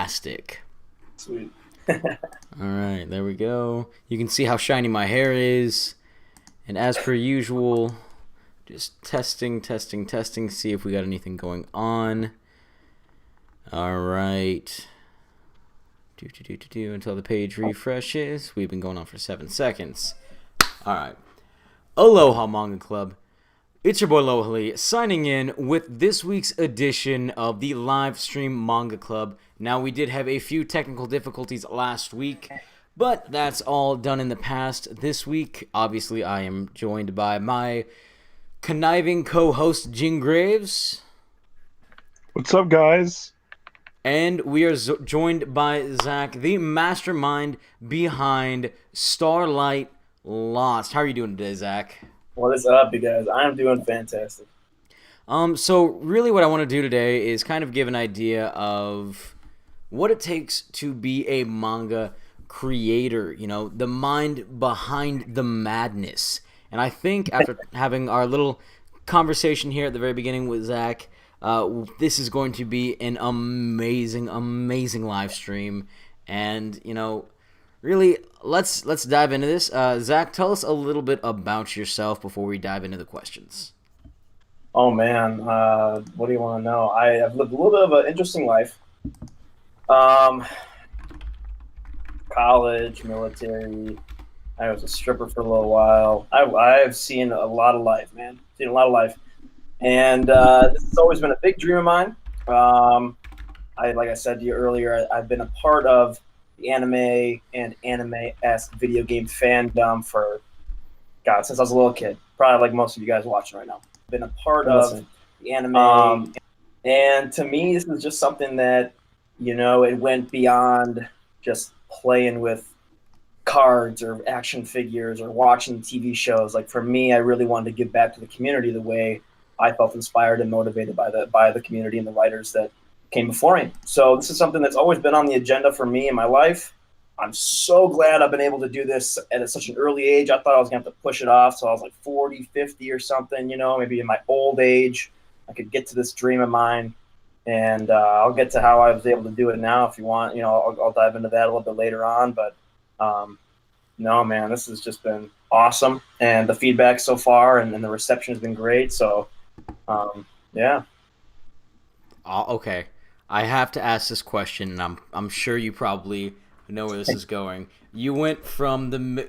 fantastic. Sweet. All right, there we go. You can see how shiny my hair is. And as per usual, just testing, see if we got anything going on. All right. Until the page refreshes. We've been going on for 7 seconds. All right. Aloha, Manga Club. It's your boy Lohali signing in with this week's edition of the live stream Manga Club. Now, we did have a few technical difficulties last week, but that's all done in the past. This week, obviously, I am joined by my conniving co-host, Jing Graves. What's up, guys? And we are joined by Zach, the mastermind behind Starlight Lost. How are you doing today, Zach? What is up, you guys? I'm doing fantastic. So really what I want to do today is kind of give an idea of what it takes to be a manga creator, you know, the mind behind the madness. And I think after having our little conversation here at the very beginning with Zach, this is going to be an amazing live stream. And, you know, really, let's dive into this. Zach, tell us a little bit about yourself before we dive into the questions. Oh, man. What do you want to know? I've lived a little bit of an interesting life. College, military. I was a stripper for a little while. I've seen a lot of life, man. Seen a lot of life. And this has always been a big dream of mine. Like I said to you earlier, I've been a part of the anime and anime-esque video game fandom for, God, since I was a little kid. Probably like most of you guys watching right now. Been a part of the anime. And to me, this is just something that, you know, it went beyond just playing with cards or action figures or watching TV shows. Like for me, I really wanted to give back to the community the way I felt inspired and motivated by the community and the writers that came before me. So this is something that's always been on the agenda for me in my life. I'm so glad I've been able to do this at such an early age. I thought I was going to have to push it off. So I was like 40, 50 or something, you know, maybe in my old age, I could get to this dream of mine. And I'll get to how I was able to do it now if you want. You know, I'll dive into that a little bit later on. But no, man, this has just been awesome. And the feedback so far and the reception has been great. So, yeah. Okay. I have to ask this question, and I'm sure you probably know where this is going. You went from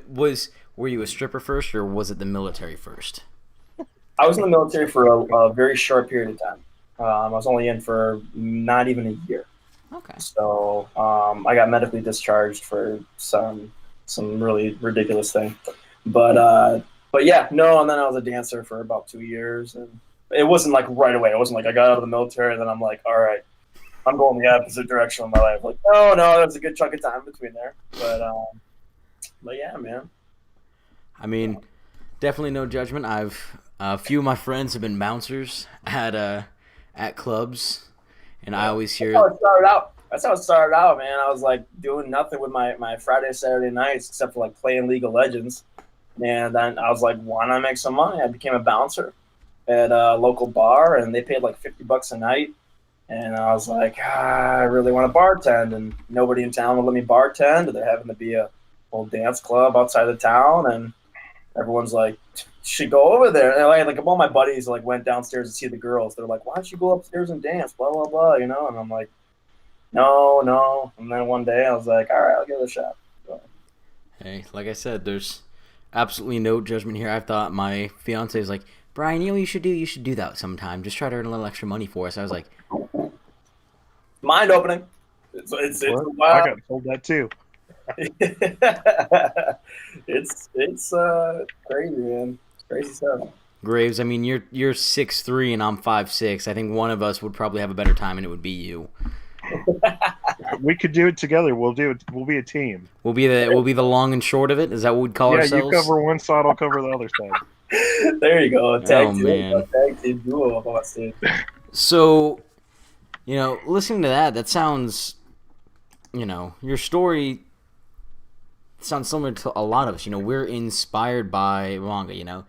were you a stripper first, or was it the military first? I was in the military for a very short period of time. I was only in for not even a year. Okay. So I got medically discharged for some really ridiculous thing. But yeah, no, and then I was a dancer for about 2 years, and it wasn't like right away. It wasn't like I got out of the military and then I'm like, all right, I'm going the opposite direction of my life. Like, no, there's a good chunk of time between there. But yeah, man. I mean, definitely no judgment. A few of my friends have been bouncers at clubs, and I always hear That's how it started out. That's how it started out, man. I was like doing nothing with my Friday, Saturday nights except for like playing League of Legends. And then I was like, why not make some money? I became a bouncer at a local bar, and they paid like $50 a night. And I was like, I really want to bartend, and nobody in town would let me bartend. There happened to be a old dance club outside the town, and everyone's like, you should go over there. And like all my buddies like went downstairs to see the girls. They're like, why don't you go upstairs and dance? Blah blah blah, you know. And I'm like, no. And then one day I was like, all right, I'll give it a shot. So. Hey, like I said, there's absolutely no judgment here. I thought my fiance was like, Brian, you know what you should do that sometime. Just try to earn a little extra money for us. I was like, mind opening. It's I got told that too. It's crazy, man. It's crazy stuff. Graves, I mean, you're 6'3" and I'm 5'6". I think one of us would probably have a better time, and it would be you. We could do it together. We'll do it. We'll be a team. We'll be the long and short of it. Is that what we'd call ourselves? Yeah, you cover one side, I'll cover the other side. There you go. Tag team duo, Boston. So, you know, listening to that sounds, you know, your story sounds similar to a lot of us. You know, we're inspired by manga, you know.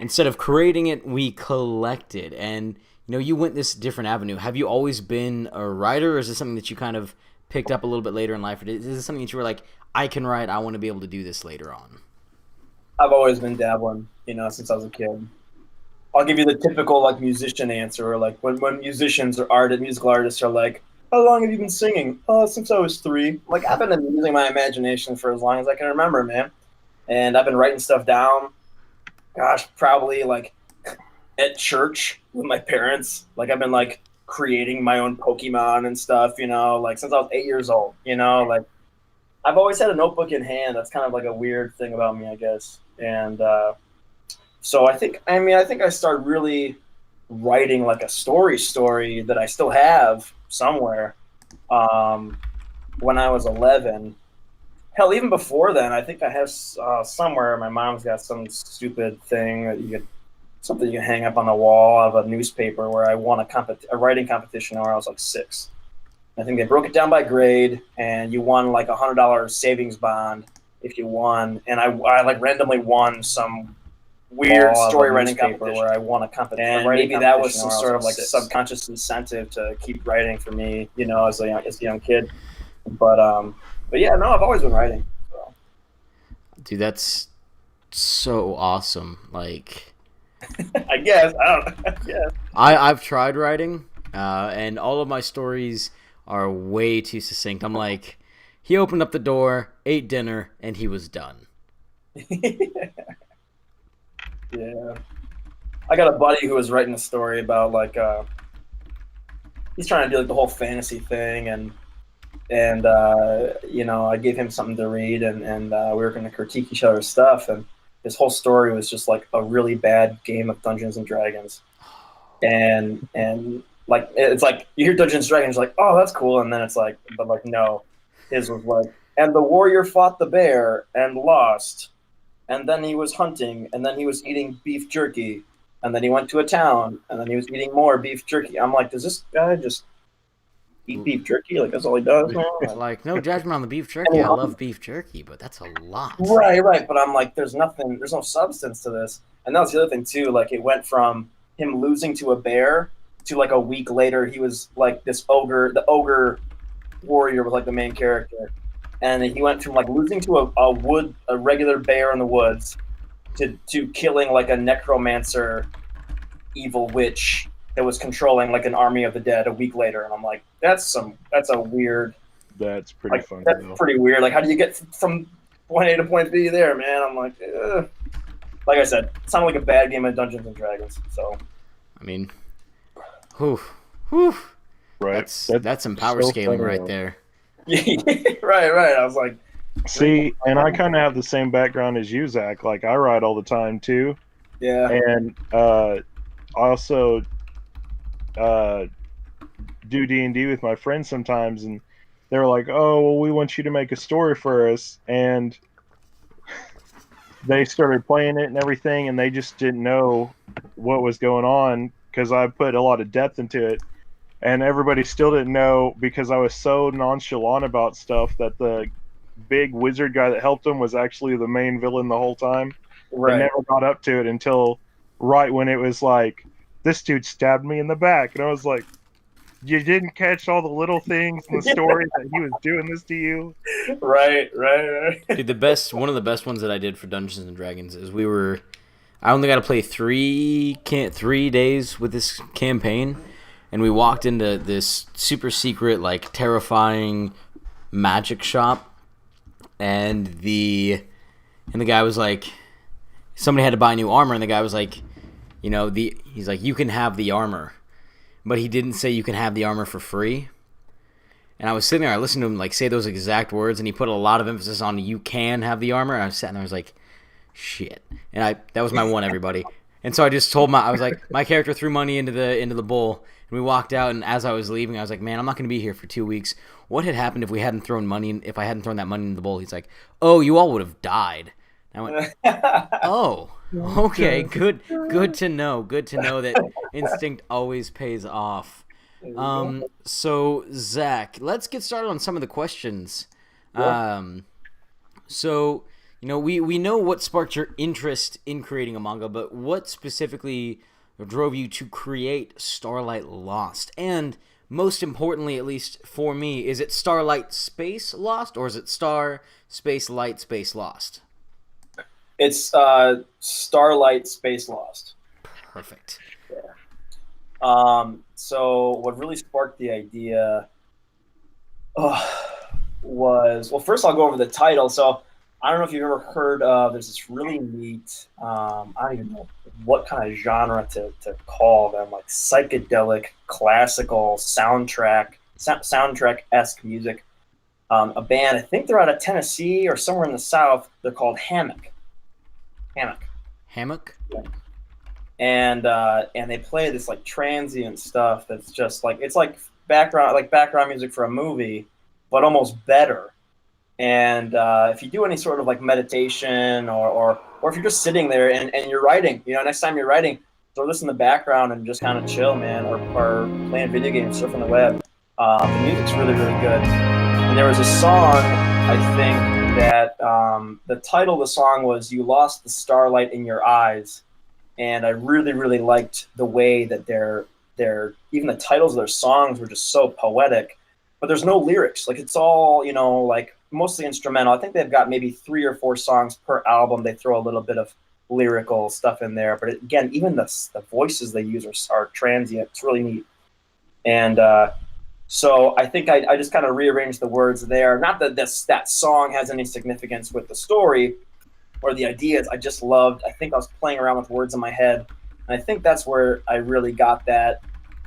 Instead of creating it, we collect it. And, you know, you went this different avenue. Have you always been a writer, or is this something that you kind of picked up a little bit later in life? Or is this something that you were like, I can write, I want to be able to do this later on? I've always been dabbling, since I was a kid. I'll give you the typical like musician answer, or like when musicians or musical artists are like, "How long have you been singing?" "Oh, since I was 3." Like I've been using my imagination for as long as I can remember, man. And I've been writing stuff down. Gosh, probably like at church with my parents. Like I've been like creating my own Pokemon and stuff, like since I was 8 years old. Like I've always had a notebook in hand. That's kind of like a weird thing about me, I guess. And so I think I started really writing like a story that I still have somewhere when I was 11. Hell, even before then, I think I have somewhere. My mom's got some stupid thing that something you can hang up on the wall of a newspaper where I won a writing competition when I was like 6. I think they broke it down by grade, and you won like $100 savings bond if you won. And I like randomly won some weird story writing competition where I won a competition. And maybe that was some sort of like subconscious incentive to keep writing for me, as a young kid. But yeah, no, I've always been writing. So. Dude, that's so awesome. Like, I guess I don't know. Yeah. I've tried writing, and all of my stories are way too succinct. I'm like, he opened up the door, ate dinner, and he was done. Yeah, I got a buddy who was writing a story about like he's trying to do like the whole fantasy thing, and I gave him something to read, and we were going to critique each other's stuff, and his whole story was just like a really bad game of Dungeons and Dragons, and like it's like you hear Dungeons and Dragons, you're like, oh, that's cool, and then it's like, but like no, his was like, and the warrior fought the bear and lost. And then he was hunting, and then he was eating beef jerky, and then he went to a town, and then he was eating more beef jerky. I'm like, does this guy just eat beef jerky? Like, that's all he does, man? Like, no judgment on the beef jerky. I love beef jerky, but that's a lot. Right. But I'm like, there's no substance to this. And that was the other thing, too. Like, it went from him losing to a bear to, like, a week later, he was, like, this ogre. The ogre warrior was, like, the main character. And he went from like losing to a regular bear in the woods to killing like a necromancer evil witch that was controlling like an army of the dead a week later. And I'm like, that's a weird. That's pretty fun. That's pretty weird. Like, how do you get from point A to point B there, man? I'm like, ugh. Like I said, it sounded like a bad game of Dungeons and Dragons. So, I mean, whew. Right. That's some power scaling right there. right. I was like, see, and I kind of have the same background as you, Zach. Like, I write all the time too. Yeah. And I also do D&D with my friends sometimes, and they're like, "Oh, well, we want you to make a story for us," and they started playing it and everything, and they just didn't know what was going on because I put a lot of depth into it. And everybody still didn't know because I was so nonchalant about stuff that the big wizard guy that helped him was actually the main villain the whole time. right. I never got up to it until right when it was like, this dude stabbed me in the back. And I was like, you didn't catch all the little things in the story that he was doing this to you? Right. Dude, one of the best ones that I did for Dungeons and Dragons is I only got to play 3 days with this campaign. And we walked into this super secret, like, terrifying magic shop, and the guy was like, somebody had to buy new armor, and the guy was like, he's like, you can have the armor, but he didn't say you can have the armor for free. And I was sitting there, I listened to him like say those exact words, and he put a lot of emphasis on you can have the armor. And I was sitting there, I was like, shit, and that was my one, everybody. And so I just told I was like, my character threw money into the bowl. And we walked out, and as I was leaving, I was like, man, I'm not going to be here for 2 weeks. What had happened if I hadn't thrown that money in the bowl? He's like, oh, you all would have died. And I went, oh, okay, good to know. Good to know that instinct always pays off. So, Zach, let's get started on some of the questions. Yeah. So, we know what sparked your interest in creating a manga, but what specifically drove you to create Starlight Lost? And most importantly, at least for me, is it Starlight Space Lost or is it Star Space Light Space Lost? It's Starlight Space Lost. Perfect. So what really sparked the idea was, well, first I'll go over the title. So I don't know if you've ever heard of, there's this really neat, I don't even know what kind of genre to call them, like psychedelic, classical soundtrack-esque music. A band, I think they're out of Tennessee or somewhere in the South. They're called Hammock. Hammock? And they play this like transient stuff that's just like, it's like background music for a movie, but almost better. And if you do any sort of like meditation or if you're just sitting there and you're writing, next time you're writing, throw this in the background and just kind of chill, man, or playing video games, surfing the web. The music's really, really good. And there was a song, I think, that the title of the song was "You Lost the Starlight in Your Eyes," and I really, really liked the way that their even the titles of their songs were just so poetic. But there's no lyrics. Like, it's all, like mostly instrumental. I think they've got maybe 3 or 4 songs per album. They throw a little bit of lyrical stuff in there. But again, even the voices they use are transient. It's really neat. And so I think I just kind of rearranged the words there. Not that that song has any significance with the story or the ideas. I think I was playing around with words in my head. And I think that's where I really got that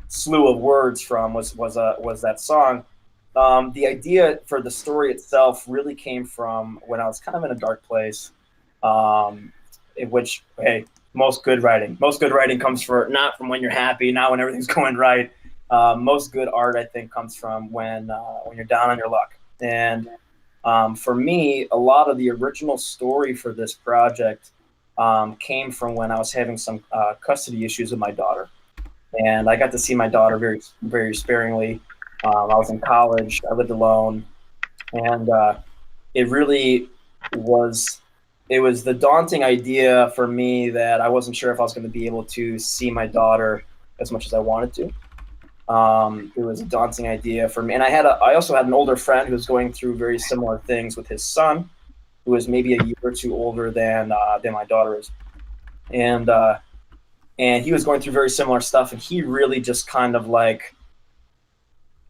slew of words from was that song. The idea for the story itself really came from when I was kind of in a dark place, in which, hey, most good writing comes not from when you're happy, not when everything's going right. Most good art, I think, comes from when you're down on your luck. And for me, a lot of the original story for this project came from when I was having some custody issues with my daughter. And I got to see my daughter very, very sparingly. I was in college. I lived alone. And it really was the daunting idea for me that I wasn't sure if I was going to be able to see my daughter as much as I wanted to. It was a daunting idea for me. And I also had an older friend who was going through very similar things with his son, who was maybe a year or two older than my daughter is. And he was going through very similar stuff, and he really just kind of like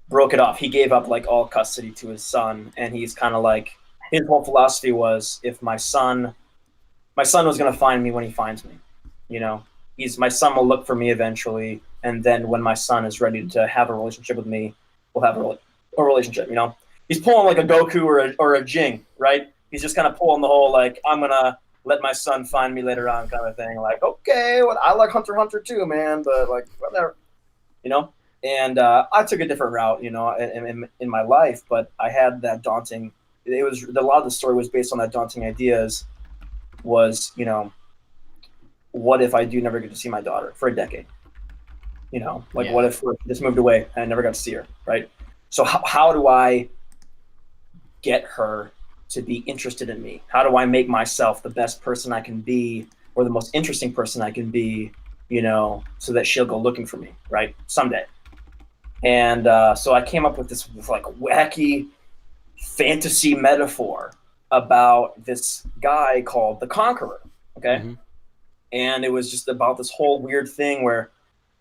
broke it off. He gave up like all custody to his son, and he's kind of like, his whole philosophy was, if my son was going to find me when he finds me, my son will look for me eventually, and then when my son is ready to have a relationship with me, we'll have a relationship. He's pulling like a Goku or a Jing, right? He's just kind of pulling the whole like, I'm gonna let my son find me later on kind of thing. Like, okay, well, I like Hunter x Hunter too, man, but like, whatever, And I took a different route, in my life, but I had that daunting. A lot of the story was based on that daunting ideas. Was what if I do never get to see my daughter for a decade? What if we just moved away and I never got to see her, right? So how do I get her to be interested in me? How do I make myself the best person I can be, or the most interesting person I can be, so that she'll go looking for me, right? Someday. And so I came up with this like wacky fantasy metaphor about this guy called the Conqueror, okay? Mm-hmm. And it was just about this whole weird thing where,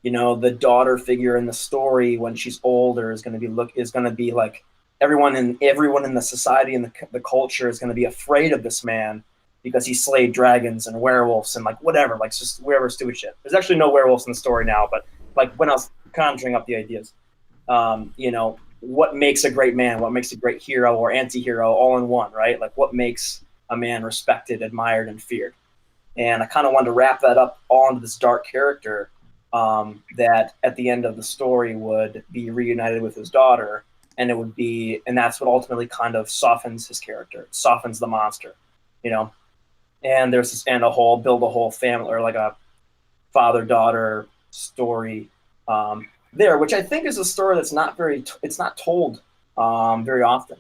the daughter figure in the story when she's older is going to be like everyone in the society and the culture is going to be afraid of this man because he slayed dragons and werewolves and like whatever, like just wherever stupid shit. There's actually no werewolves in the story now, but like when I was conjuring up the ideas, what makes a great man, what makes a great hero or anti-hero all in one, right? Like what makes a man respected, admired, and feared. And I kind of wanted to wrap that up all into this dark character that at the end of the story would be reunited with his daughter, and that's what ultimately kind of softens his character, softens the monster, And there's this, and build a whole family, or like a father-daughter story there, which I think is a story that's it's not told very often.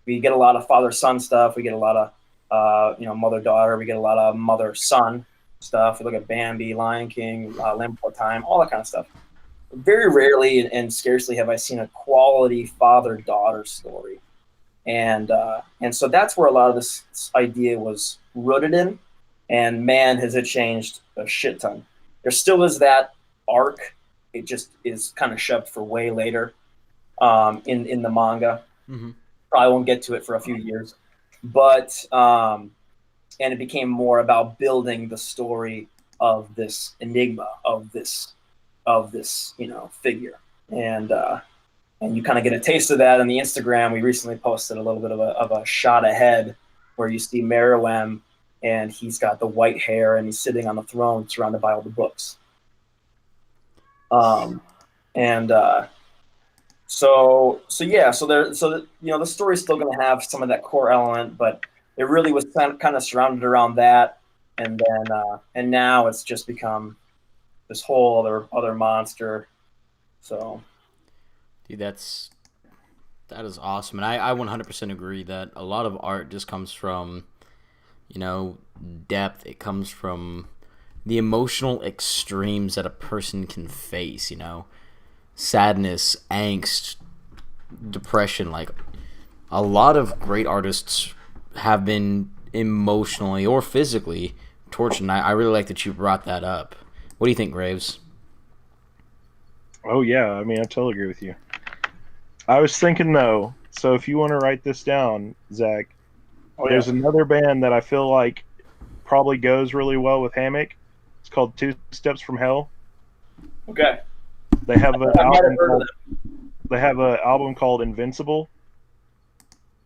We get a lot of father-son stuff. We get a lot of mother-daughter. We get a lot of mother-son stuff. We look at Bambi, Lion King, Land Before Time, all that kind of stuff. very rarely and scarcely have I seen a quality father-daughter story. And so that's where a lot of this idea was rooted in. And man, has it changed a shit ton. There still is that arc. It just is kind of shoved for way later in the manga. Mm-hmm. Probably won't get to it for a few years. But and it became more about building the story of this enigma, of this figure. And you kind of get a taste of that on the Instagram. We recently posted a little bit of a shot ahead where you see Meruem, and he's got the white hair and he's sitting on the throne surrounded by all the books. So the story's still going to have some of that core element, but it really was kind of surrounded around that, and now it's just become this whole other monster. So, dude, that is awesome, and I 100% agree that a lot of art just comes from, depth. It comes from the emotional extremes that a person can face. Sadness, angst, depression. Like, a lot of great artists have been emotionally or physically tortured, and I really like that you brought that up. What do you think, Graves? Oh yeah, I mean, I totally agree with you. I was thinking though, so if you want to write this down, Zach, there's another band that I feel like probably goes really well with Hammock. It's called Two Steps from Hell. Okay. They have an album called Invincible,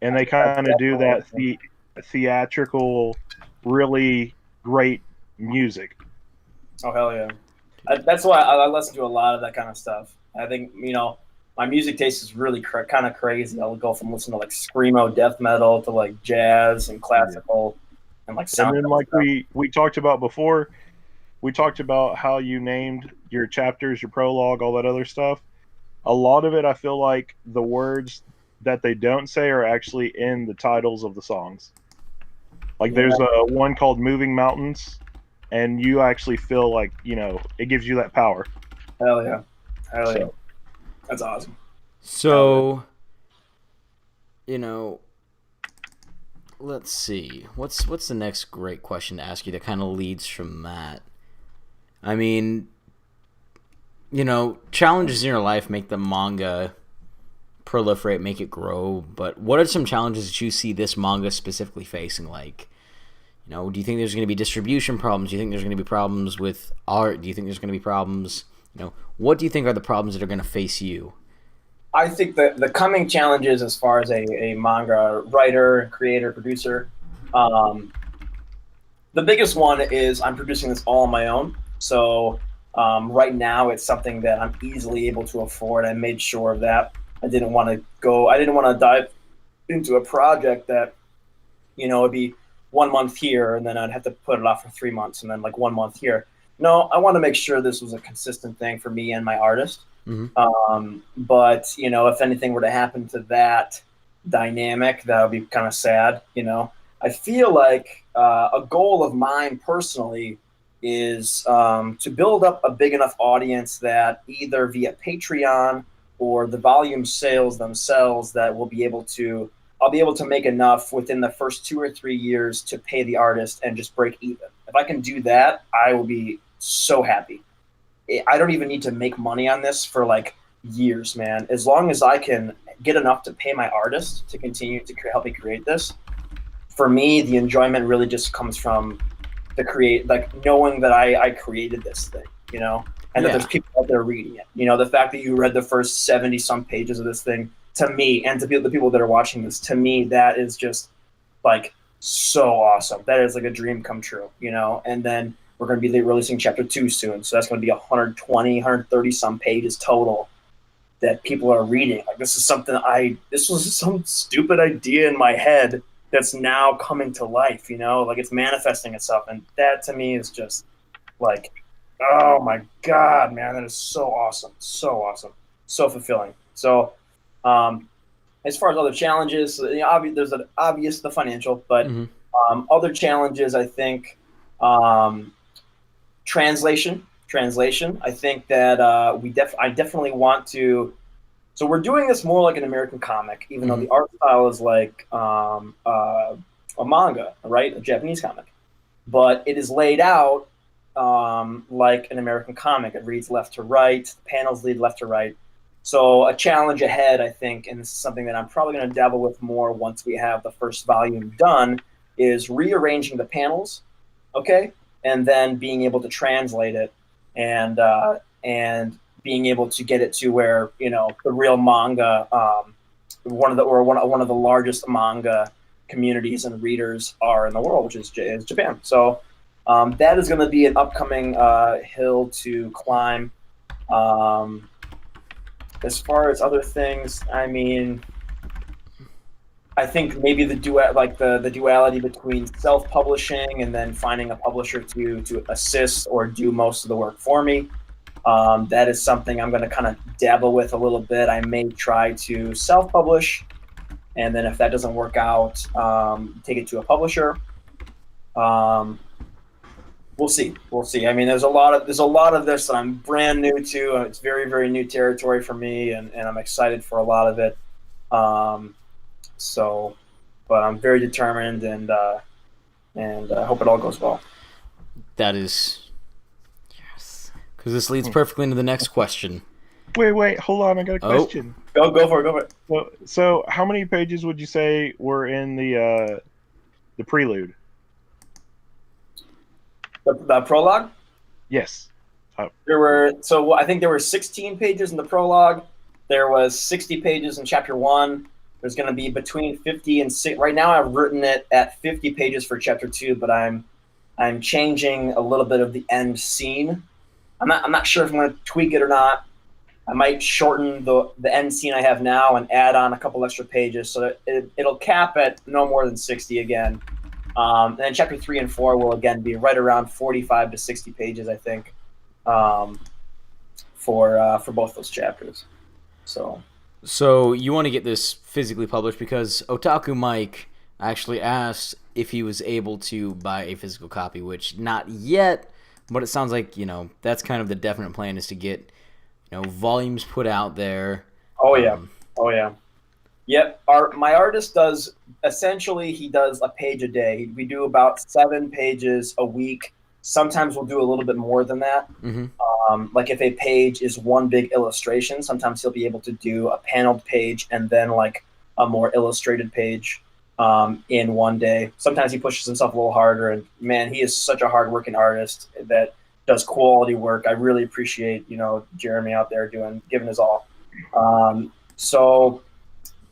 and they kind of do that theatrical, really great music. Oh hell yeah! That's why I listen to a lot of that kind of stuff. I think my music taste is really kind of crazy. I'll go from listening to like screamo death metal to like jazz and classical and like sound. And then like we talked about before, we talked about how you named your chapters, your prologue, all that other stuff. A lot of it, I feel like the words that they don't say are actually in the titles of the songs. Like there's a one called Moving Mountains, and you actually feel like, it gives you that power. Hell yeah. Yeah. That's awesome. So, let's see. What's the next great question to ask you that kind of leads from that? I mean, challenges in your life make the manga proliferate, make it grow, but what are some challenges that you see this manga specifically facing? Like, do you think there's going to be distribution problems? Do you think there's going to be problems with art? Do you think there's going to be problems? What do you think are the problems that are going to face you? I think that the coming challenges as far as a manga writer, creator, producer, the biggest one is I'm producing this all on my own. So right now it's something that I'm easily able to afford. I made sure of that. I didn't want to dive into a project that, it'd be 1 month here and then I'd have to put it off for 3 months and then like 1 month here. No, I want to make sure this was a consistent thing for me and my artist. Mm-hmm. But if anything were to happen to that dynamic, that would be kind of sad. I feel like a goal of mine personally is to build up a big enough audience that either via Patreon or the volume sales themselves that I'll be able to make enough within the first 2 or 3 years to pay the artist and just break even. If I can do that, I will be so happy. I don't even need to make money on this for like years, man. As long as I can get enough to pay my artist to continue to help me create this, for me, the enjoyment really just comes from knowing that I created this thing, and that there's people out there reading it. The fact that you read the first 70 some pages of this thing, to me, and to the people that are watching this, to me, that is just like so awesome. That is like a dream come true, and then we're going to be releasing chapter 2 soon. So that's going to be 120, 130 some pages total that people are reading. Like this was some stupid idea in my head that's now coming to life, like it's manifesting itself. And that to me is just like, oh my God, man, that is so awesome. So awesome. So fulfilling. So, as far as other challenges, there's an obvious, the financial, but other challenges, I think, translation. translation. I think that I definitely want to. So we're doing this more like an American comic, even though the art style is like a manga, right? A Japanese comic, but it is laid out like an American comic. It reads left to right, panels lead left to right. So a challenge ahead, I think, and this is something that I'm probably going to dabble with more once we have the first volume done, is rearranging the panels, okay, and then being able to translate it and being able to get it to where the real manga, one of the largest manga communities and readers are in the world, which is Japan. So that is going to be an upcoming hill to climb. As far as other things, I mean, I think maybe the duality between self-publishing and then finding a publisher to assist or do most of the work for me. That is something I'm going to kind of dabble with a little bit. I may try to self-publish, and then if that doesn't work out, take it to a publisher. We'll see. I mean, there's a lot of this that I'm brand new to. It's very, very new territory for me, and I'm excited for a lot of it. But I'm very determined, and I hope it all goes well. That is, yes, because this leads perfectly into the next question. Wait, hold on. I got a question. Go for it. So how many pages would you say were in the prelude? The prologue? Yes. I think there were 16 pages in the prologue. There was 60 pages in chapter 1. There's going to be between 50 and 6. Right now I've written it at 50 pages for chapter 2, but I'm changing a little bit of the end scene. I'm not sure if I'm going to tweak it or not. I might shorten the end scene I have now and add on a couple extra pages so that it'll cap at no more than 60 again. And then chapter 3 and 4 will again be right around 45 to 60 pages, I think, for both those chapters. So you want to get this physically published because Otaku Mike actually asked if he was able to buy a physical copy, which not yet, but it sounds like that's kind of the definite plan, is to get volumes put out there. Oh yeah. Yep. My artist does he does a page a day. We do about 7 pages a week. Sometimes we'll do a little bit more than that. Like if a page is one big illustration, sometimes he'll be able to do a paneled page and then like a more illustrated page in one day. Sometimes he pushes himself a little harder, and man, he is such a hardworking artist that does quality work. I really appreciate Jeremy out there giving his all. So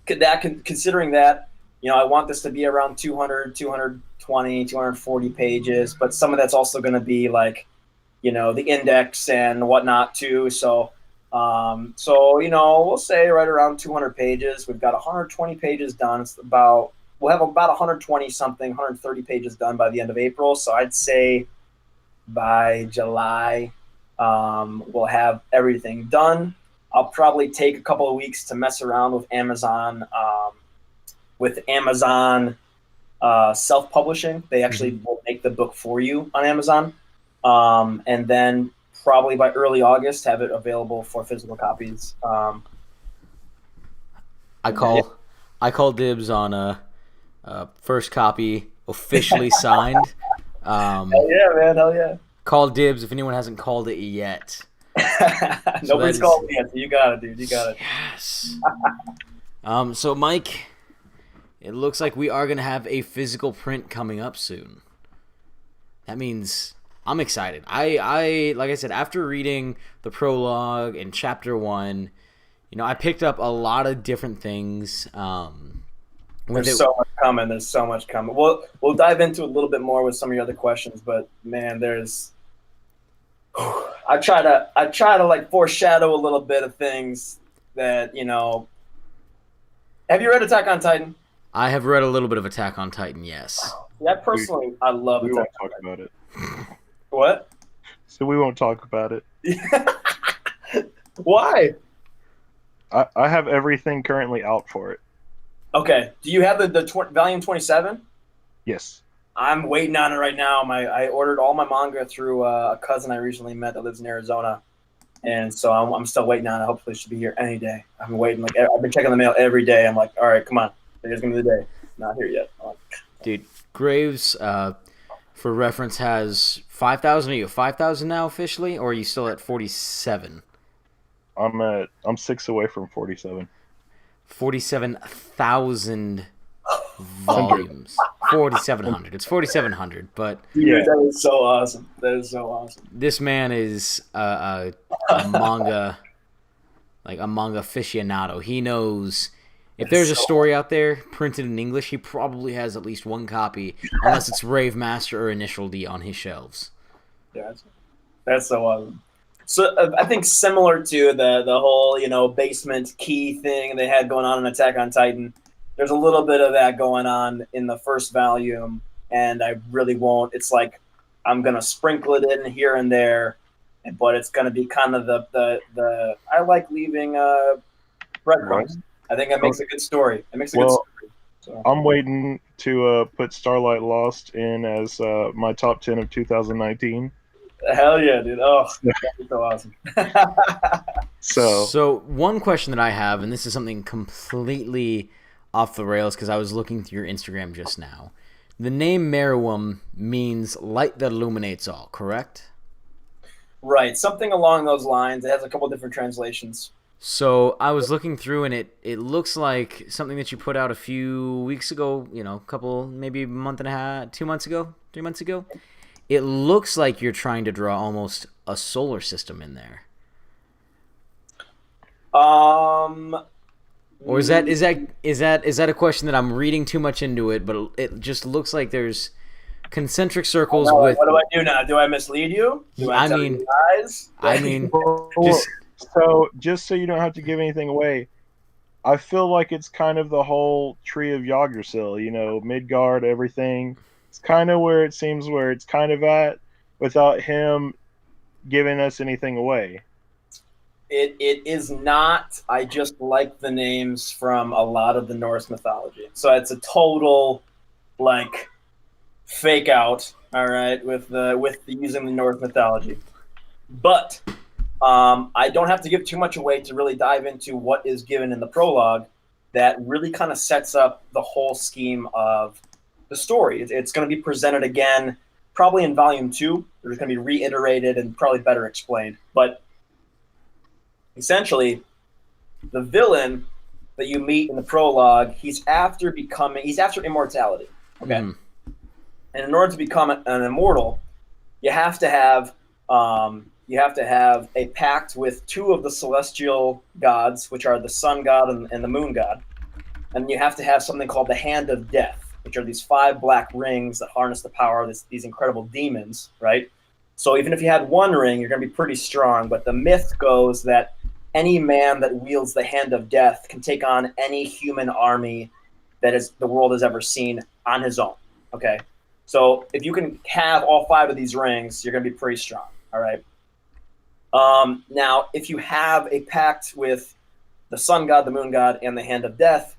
considering that, I want this to be around 200, 220, 240 pages, but some of that's also going to be like, the index and whatnot too. So, we'll say right around 200 pages. We've got 120 pages done. We'll have about 120 something, 130 pages done by the end of April. So I'd say by July, we'll have everything done. I'll probably take a couple of weeks to mess around with Amazon, self-publishing. They actually will make the book for you on Amazon. And then probably by early August, have it available for physical copies. I call dibs on a first copy officially signed. Hell yeah, man! Hell yeah! Call dibs if anyone hasn't called it yet. Nobody's called me yet. So you got it, dude. You got it. Yes. So Mike, it looks like we are gonna have a physical print coming up soon. That means I'm excited. I like I said, after reading the prologue and chapter 1, I picked up a lot of different things. There's so much coming. We'll dive into a little bit more with some of your other questions, but man, I try to like foreshadow a little bit of things that Have you read Attack on Titan? I have read a little bit of Attack on Titan. Yes. Yeah, personally, I love We Attack won't on talk about it. Titan. What? So we won't talk about it. Why? I have everything currently out for it. Okay. Do you have the volume 27? Yes. I'm waiting on it right now. I ordered all my manga through a cousin I recently met that lives in Arizona, and so I'm still waiting on it. Hopefully, it should be here any day. I've been waiting. Like I've been checking the mail every day. I'm like, all right, come on, today's gonna be the day. Not here yet. Dude, Graves, for reference, has 5,000. Are you at 5,000 now officially, or are you still at 47? I'm 6 away from 47. 47,000 volumes. 4,700. It's 4,700. But Dude, that is so awesome. That is so awesome. this man is a manga, like a manga aficionado. He knows if there's a story out there printed in English, he probably has at least one copy, unless it's Rave Master or Initial D on his shelves. Yeah, that's so awesome. So I think similar to the whole basement key thing they had going on in Attack on Titan, there's a little bit of that going on in the first volume, and I really won't. It's like I'm gonna sprinkle it in here and there, but it's gonna be kind of the I like leaving breadcrumbs. I think that makes a good story. It makes a good story. So. I'm waiting to put Starlight Lost in as my top 10 of 2019. Hell yeah, dude! Oh, that's so awesome. So one question that I have, and this is something completely off the rails because I was looking through your Instagram just now. The name Meruem means light that illuminates all, correct? Right, something along those lines. It has a couple different translations. So I was looking through, and it looks like something that you put out a few weeks ago, maybe a month and a half, 2 months ago, 3 months ago. It looks like you're trying to draw almost a solar system in there. Or is that a question that I'm reading too much into it? But it just looks like there's concentric circles with. What do I do now? Do I mislead you? I mean, just so you don't have to give anything away, I feel like it's kind of the whole tree of Yggdrasil, Midgard, everything. It's kind of where it seems where it's kind of at without him giving us anything away. It is not. I just like the names from a lot of the Norse mythology. So it's a total fake out, all right, with using the Norse mythology. But I don't have to give too much away to really dive into what is given in the prologue that really kind of sets up the whole scheme of the story. It's going to be presented again, probably in volume 2. It's going to be reiterated and probably better explained. But essentially, the villain that you meet in the prologue, he's after immortality. Okay, and in order to become an immortal, you have to have a pact with 2 of the celestial gods, which are the sun god and the moon god, and you have to have something called the Hand of Death, which are these 5 black rings that harness the power of these incredible demons, right? So even if you had 1 ring, you're going to be pretty strong, but the myth goes that any man that wields the Hand of Death can take on any human army that the world has ever seen on his own, okay? So if you can have all 5 of these rings, you're going to be pretty strong, all right? Now, if you have a pact with the sun god, the moon god, and the Hand of Death,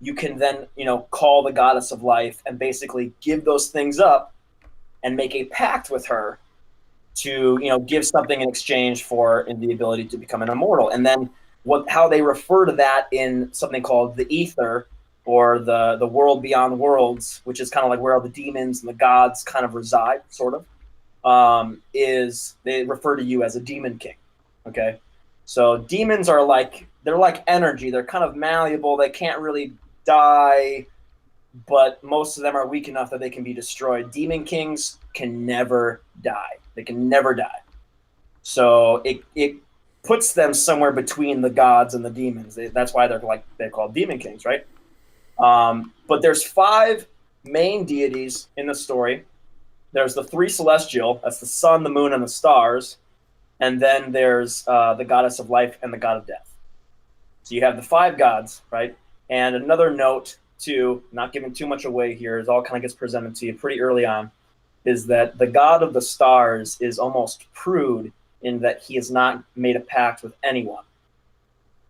you can then, call the goddess of life and basically give those things up and make a pact with her to, give something in exchange for the ability to become an immortal. And then how they refer to that in something called the ether, or the world beyond worlds, which is kind of like where all the demons and the gods kind of reside, sort of, is they refer to you as a demon king. Okay, so demons are they're like energy. They're kind of malleable. They can't really die, but most of them are weak enough that they can be destroyed. Demon kings can never die. They can never die. So it puts them somewhere between the gods and the demons. That's why they're called demon kings, right? But there's 5 main deities in the story. There's the 3 celestial. That's the sun, the moon, and the stars. And then there's the goddess of life and the god of death. So you have the 5 gods, right? And another note, too, not giving too much away here, it all kind of gets presented to you pretty early on, is that the god of the stars is almost prude in that he has not made a pact with anyone.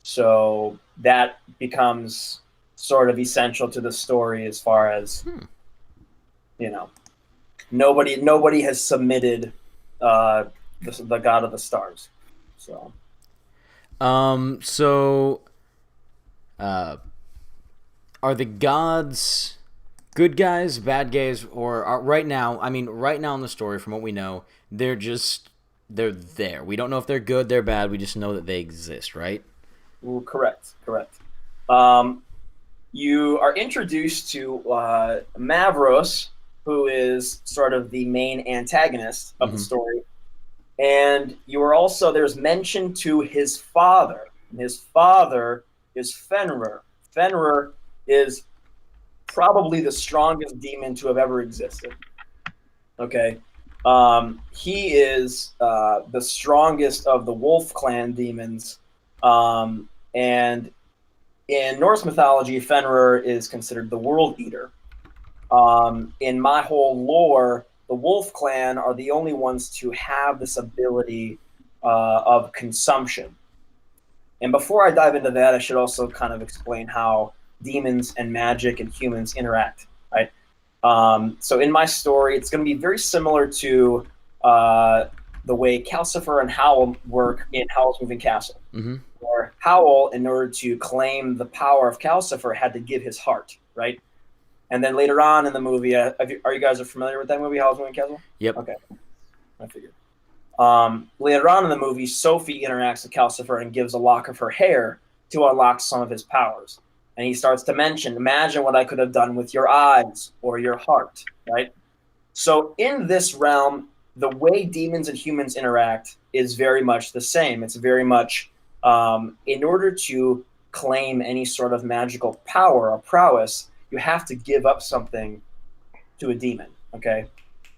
So that becomes sort of essential to the story as far as, nobody has submitted the god of the stars. So are the gods good guys, bad guys, or right now in the story, from what we know, they're there. We don't know if they're good, they're bad. We just know that they exist, right? Ooh, correct. You are introduced to Mavros, who is sort of the main antagonist of the story, and there's mention to his father. And his father is Fenrir. Fenrir is probably the strongest demon to have ever existed. Okay. He is the strongest of the Wolf Clan demons. And in Norse mythology, Fenrir is considered the World Eater. In my whole lore, the Wolf Clan are the only ones to have this ability of consumption. And before I dive into that, I should also kind of explain how demons and magic and humans interact, right? So in my story, it's going to be very similar to the way Calcifer and Howl work in Howl's Moving Castle. Or Howl, in order to claim the power of Calcifer, had to give his heart, right? And then later on in the movie, are you guys familiar with that movie, Howl's Moving Castle? Yep. Okay, I figured. Later on in the movie, Sophie interacts with Calcifer and gives a lock of her hair to unlock some of his powers. And he starts to imagine what I could have done with your eyes or your heart, right? So in this realm, the way demons and humans interact is very much the same. It's very much, in order to claim any sort of magical power or prowess, you have to give up something to a demon, okay?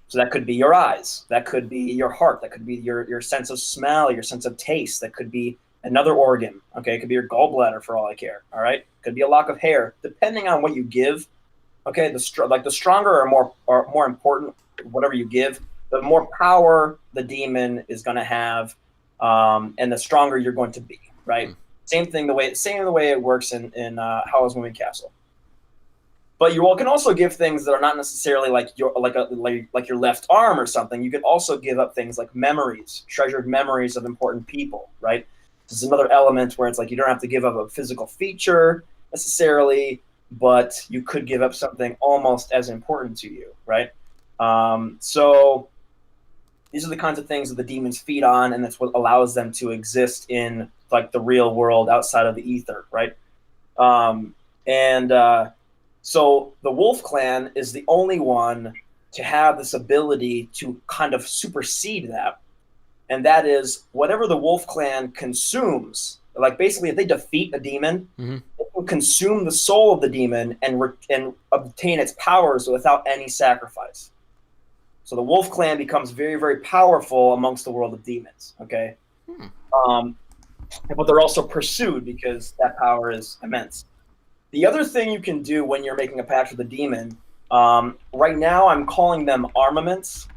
So that could be your eyes, that could be your heart, that could be your sense of smell, your sense of taste, that could be another organ, okay? It could be your gallbladder for all I care, all right? Could be a lock of hair, depending on what you give, okay? The stronger or more important, whatever you give, the more power the demon is going to have, and the stronger you're going to be, right? Same the way it works in Howl's Moving Castle. But you can also give things that are not necessarily like your left arm or something. You can also give up things like memories, treasured memories of important people, right? This is another element where it's like you don't have to give up a physical feature necessarily, but you could give up something almost as important to you, right? So these are the kinds of things that the demons feed on, and that's what allows them to exist in like the real world outside of the ether, right? So the Wolf Clan is the only one to have this ability to kind of supersede that. And that is whatever the Wolf Clan consumes, like basically if they defeat a demon, it will consume the soul of the demon and obtain its powers without any sacrifice. So the Wolf Clan becomes very, very powerful amongst the world of demons, okay? But they're also pursued because that power is immense. The other thing you can do when you're making a pact with a demon, right now I'm calling them armaments.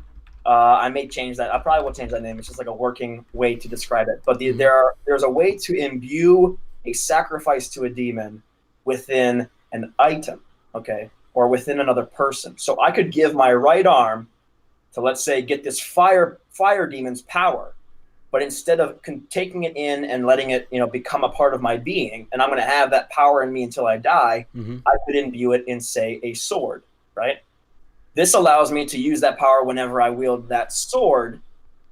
I may change that. I probably will change that name. It's just like a working way to describe it. But there's a way to imbue a sacrifice to a demon within an item, okay, or within another person. So I could give my right arm to, let's say, get this fire demon's power. But instead of taking it in and letting it, become a part of my being, and I'm going to have that power in me until I die, I could imbue it in, say, a sword, right? This allows me to use that power whenever I wield that sword,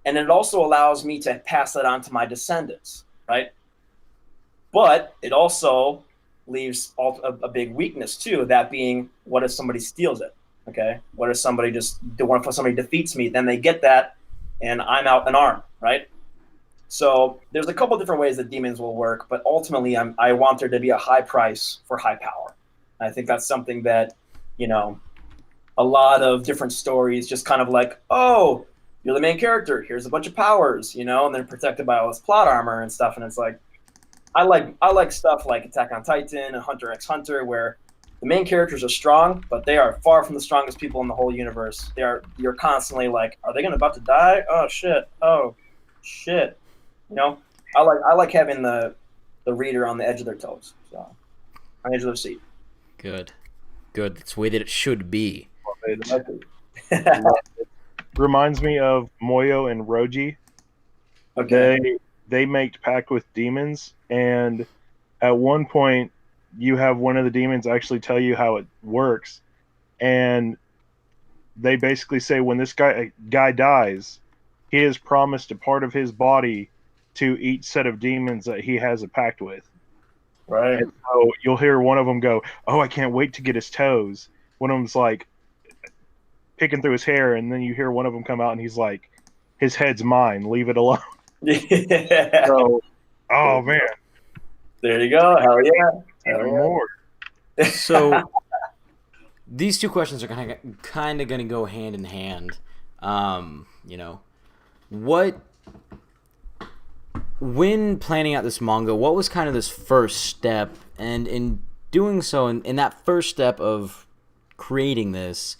and it also allows me to pass that on to my descendants, right? But it also leaves a big weakness too, that being, what if somebody steals it, okay? What if somebody defeats me? Then they get that, and I'm out an arm, right? So there's a couple different ways that demons will work, but ultimately I want there to be a high price for high power. And I think that's something that, a lot of different stories just kind of like, oh, you're the main character, here's a bunch of powers, and they're protected by all this plot armor and stuff. And it's like, I like stuff like Attack on Titan and Hunter x Hunter, where the main characters are strong, but they are far from the strongest people in the whole universe. You're constantly like, are they about to die? Oh shit. I like having the reader on the edge of their toes, so on the edge of their seat. Good. It's the way that it should be. reminds me of Moyo and Roji. Okay. They make pact with demons, and at one point you have one of the demons actually tell you how it works, and they basically say when this guy dies, he is promised a part of his body to each set of demons that he has a pact with. Right. And so you'll hear one of them go, "Oh, I can't wait to get his toes." One of them's like picking through his hair, and then you hear one of them come out, and he's like, "His head's mine. Leave it alone." Yeah. So, oh man, There you go. Hell yeah. even more. So these two questions are kind of going to go hand in hand. You know, what when planning out this manga, what was kind of this first step? And in doing so, in that first step of creating this,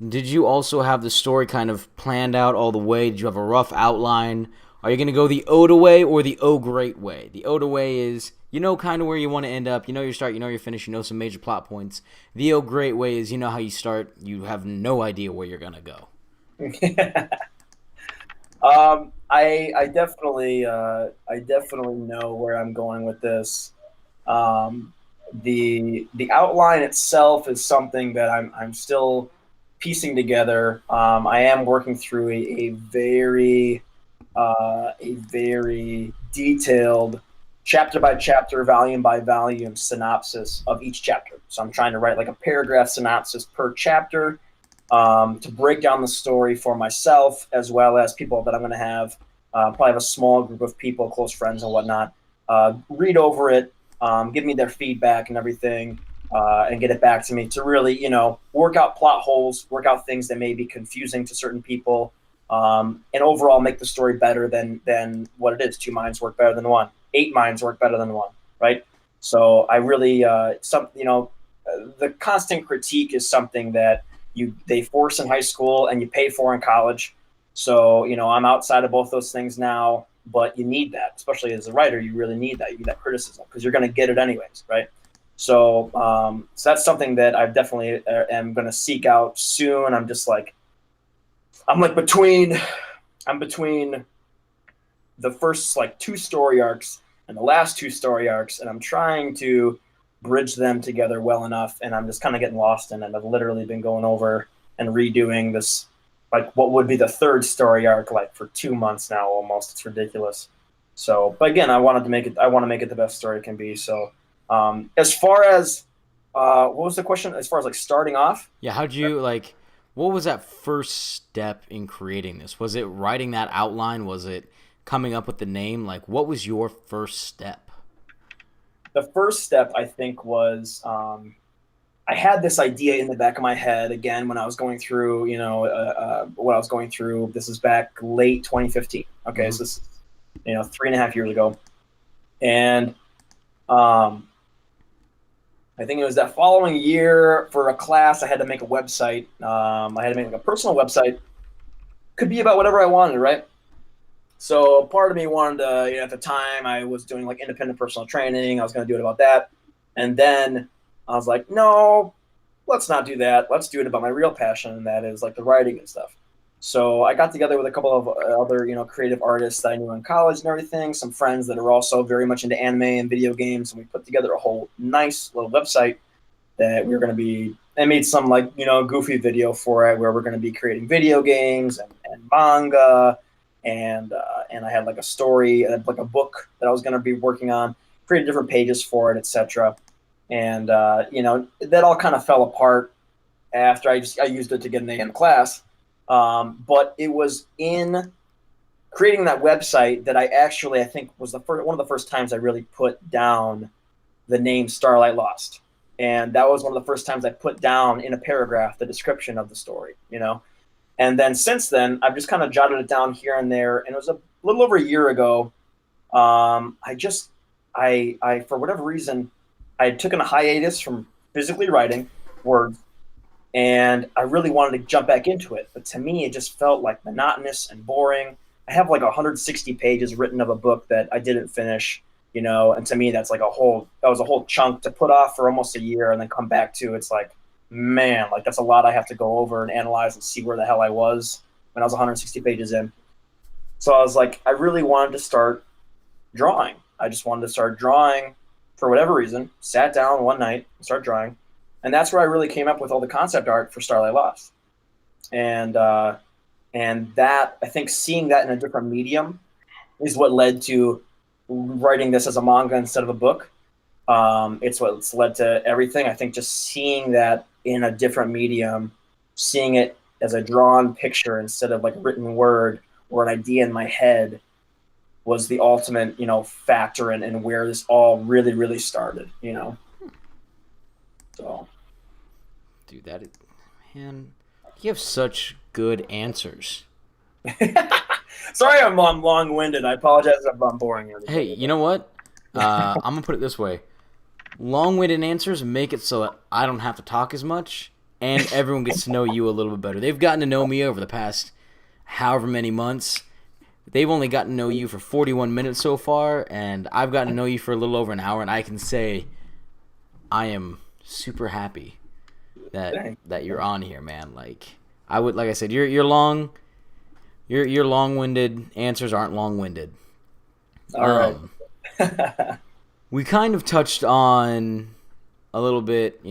did you also have the story kind of planned out all the way? Did you have a rough outline? Are you going to go the Oda way or the O Great way? The Oda way is, you know, kind of where you want to end up. You know your start, you know your finish, you know some major plot points. The O Great way is, you know how you start, you have no idea where you're going to go. I definitely know where I'm going with this. The outline itself is something that I'm still piecing together. I am working through a very detailed chapter by chapter, volume by volume synopsis of each chapter. So I'm trying to write like a paragraph synopsis per chapter, to break down the story for myself as well as people that I'm going to have. Probably have a small group of people, close friends and whatnot, read over it, give me their feedback and everything, and get it back to me to really, work out plot holes, work out things that may be confusing to certain people, and overall make the story better than what it is. Two minds work better than one. 8 minds work better than one, right? So I really, the constant critique is something that they force in high school and you pay for in college. So, I'm outside of both those things now, but you need that, especially as a writer. You really need that. You need that criticism because you're going to get it anyways, right? So, so that's something that I definitely am going to seek out soon. I'm between the first 2 story arcs and the last 2 story arcs, and I'm trying to bridge them together well enough, and I'm just kind of getting lost in it. I've literally been going over and redoing this, what would be the 3rd story arc, for 2 months now almost. It's ridiculous. So, but again, I want to make it the best story it can be. So, as far as what was the question? As far as starting off? Yeah, how'd you what was that first step in creating this? Was it writing that outline? Was it coming up with the name? What was your first step? The first step, I think, was I had this idea in the back of my head again when I was going through, what I was going through. This is back late 2015. Okay, so this is 3.5 years ago, and I think it was that following year for a class. I had to make a website. I had to make a personal website. Could be about whatever I wanted, right? So part of me wanted to, at the time I was doing independent personal training. I was going to do it about that. And then I was like, no, let's not do that. Let's do it about my real passion. And that is the writing and stuff. So I got together with a couple of other, creative artists that I knew in college and everything. Some friends that are also very much into anime and video games. And we put together a whole nice little website that we were going to be, I made some goofy video for it where we're going to be creating video games and manga. And I had a story, a book that I was going to be working on, created different pages for it, etc. And that all kind of fell apart after I used it to get an A in class. But it was in creating that website that I think was one of the first times I really put down the name Starlight Lost. And that was one of the first times I put down in a paragraph the description of the story, And then since then, I've just kind of jotted it down here and there. And it was a little over a year ago. I for whatever reason, I had taken a hiatus from physically writing words, and I really wanted to jump back into it. But to me, it just felt monotonous and boring. I have 160 pages written of a book that I didn't finish, and to me, that was a whole chunk to put off for almost a year and then come back to. It's man, that's a lot I have to go over and analyze and see where the hell I was. when I was 160 pages in. So I was like, I really wanted to start drawing. I just wanted to start drawing for whatever reason. Sat down one night and started drawing. And that's where I really came up with all the concept art for Starlight Lost. And that, I think seeing that in a different medium is what led to writing this as a manga instead of a book. It's what's led to everything. I think just seeing that in a different medium, seeing it as a drawn picture instead of like written word or an idea in my head was the ultimate, factor in where this all really, really started, So. Dude, man, you have such good answers. Sorry I'm long-winded. I apologize if I'm boring everybody. Hey, you know what? I'm going to put it this way. Long-winded answers make it so that I don't have to talk as much, and everyone gets to know you a little bit better. They've gotten to know me over the past however many months. They've only gotten to know you for 41 minutes so far, and I've gotten to know you for a little over an hour, and I can say I am super happy that you're on here, man. Like I said, your long-winded answers aren't long-winded. All right. We kind of touched on a little bit,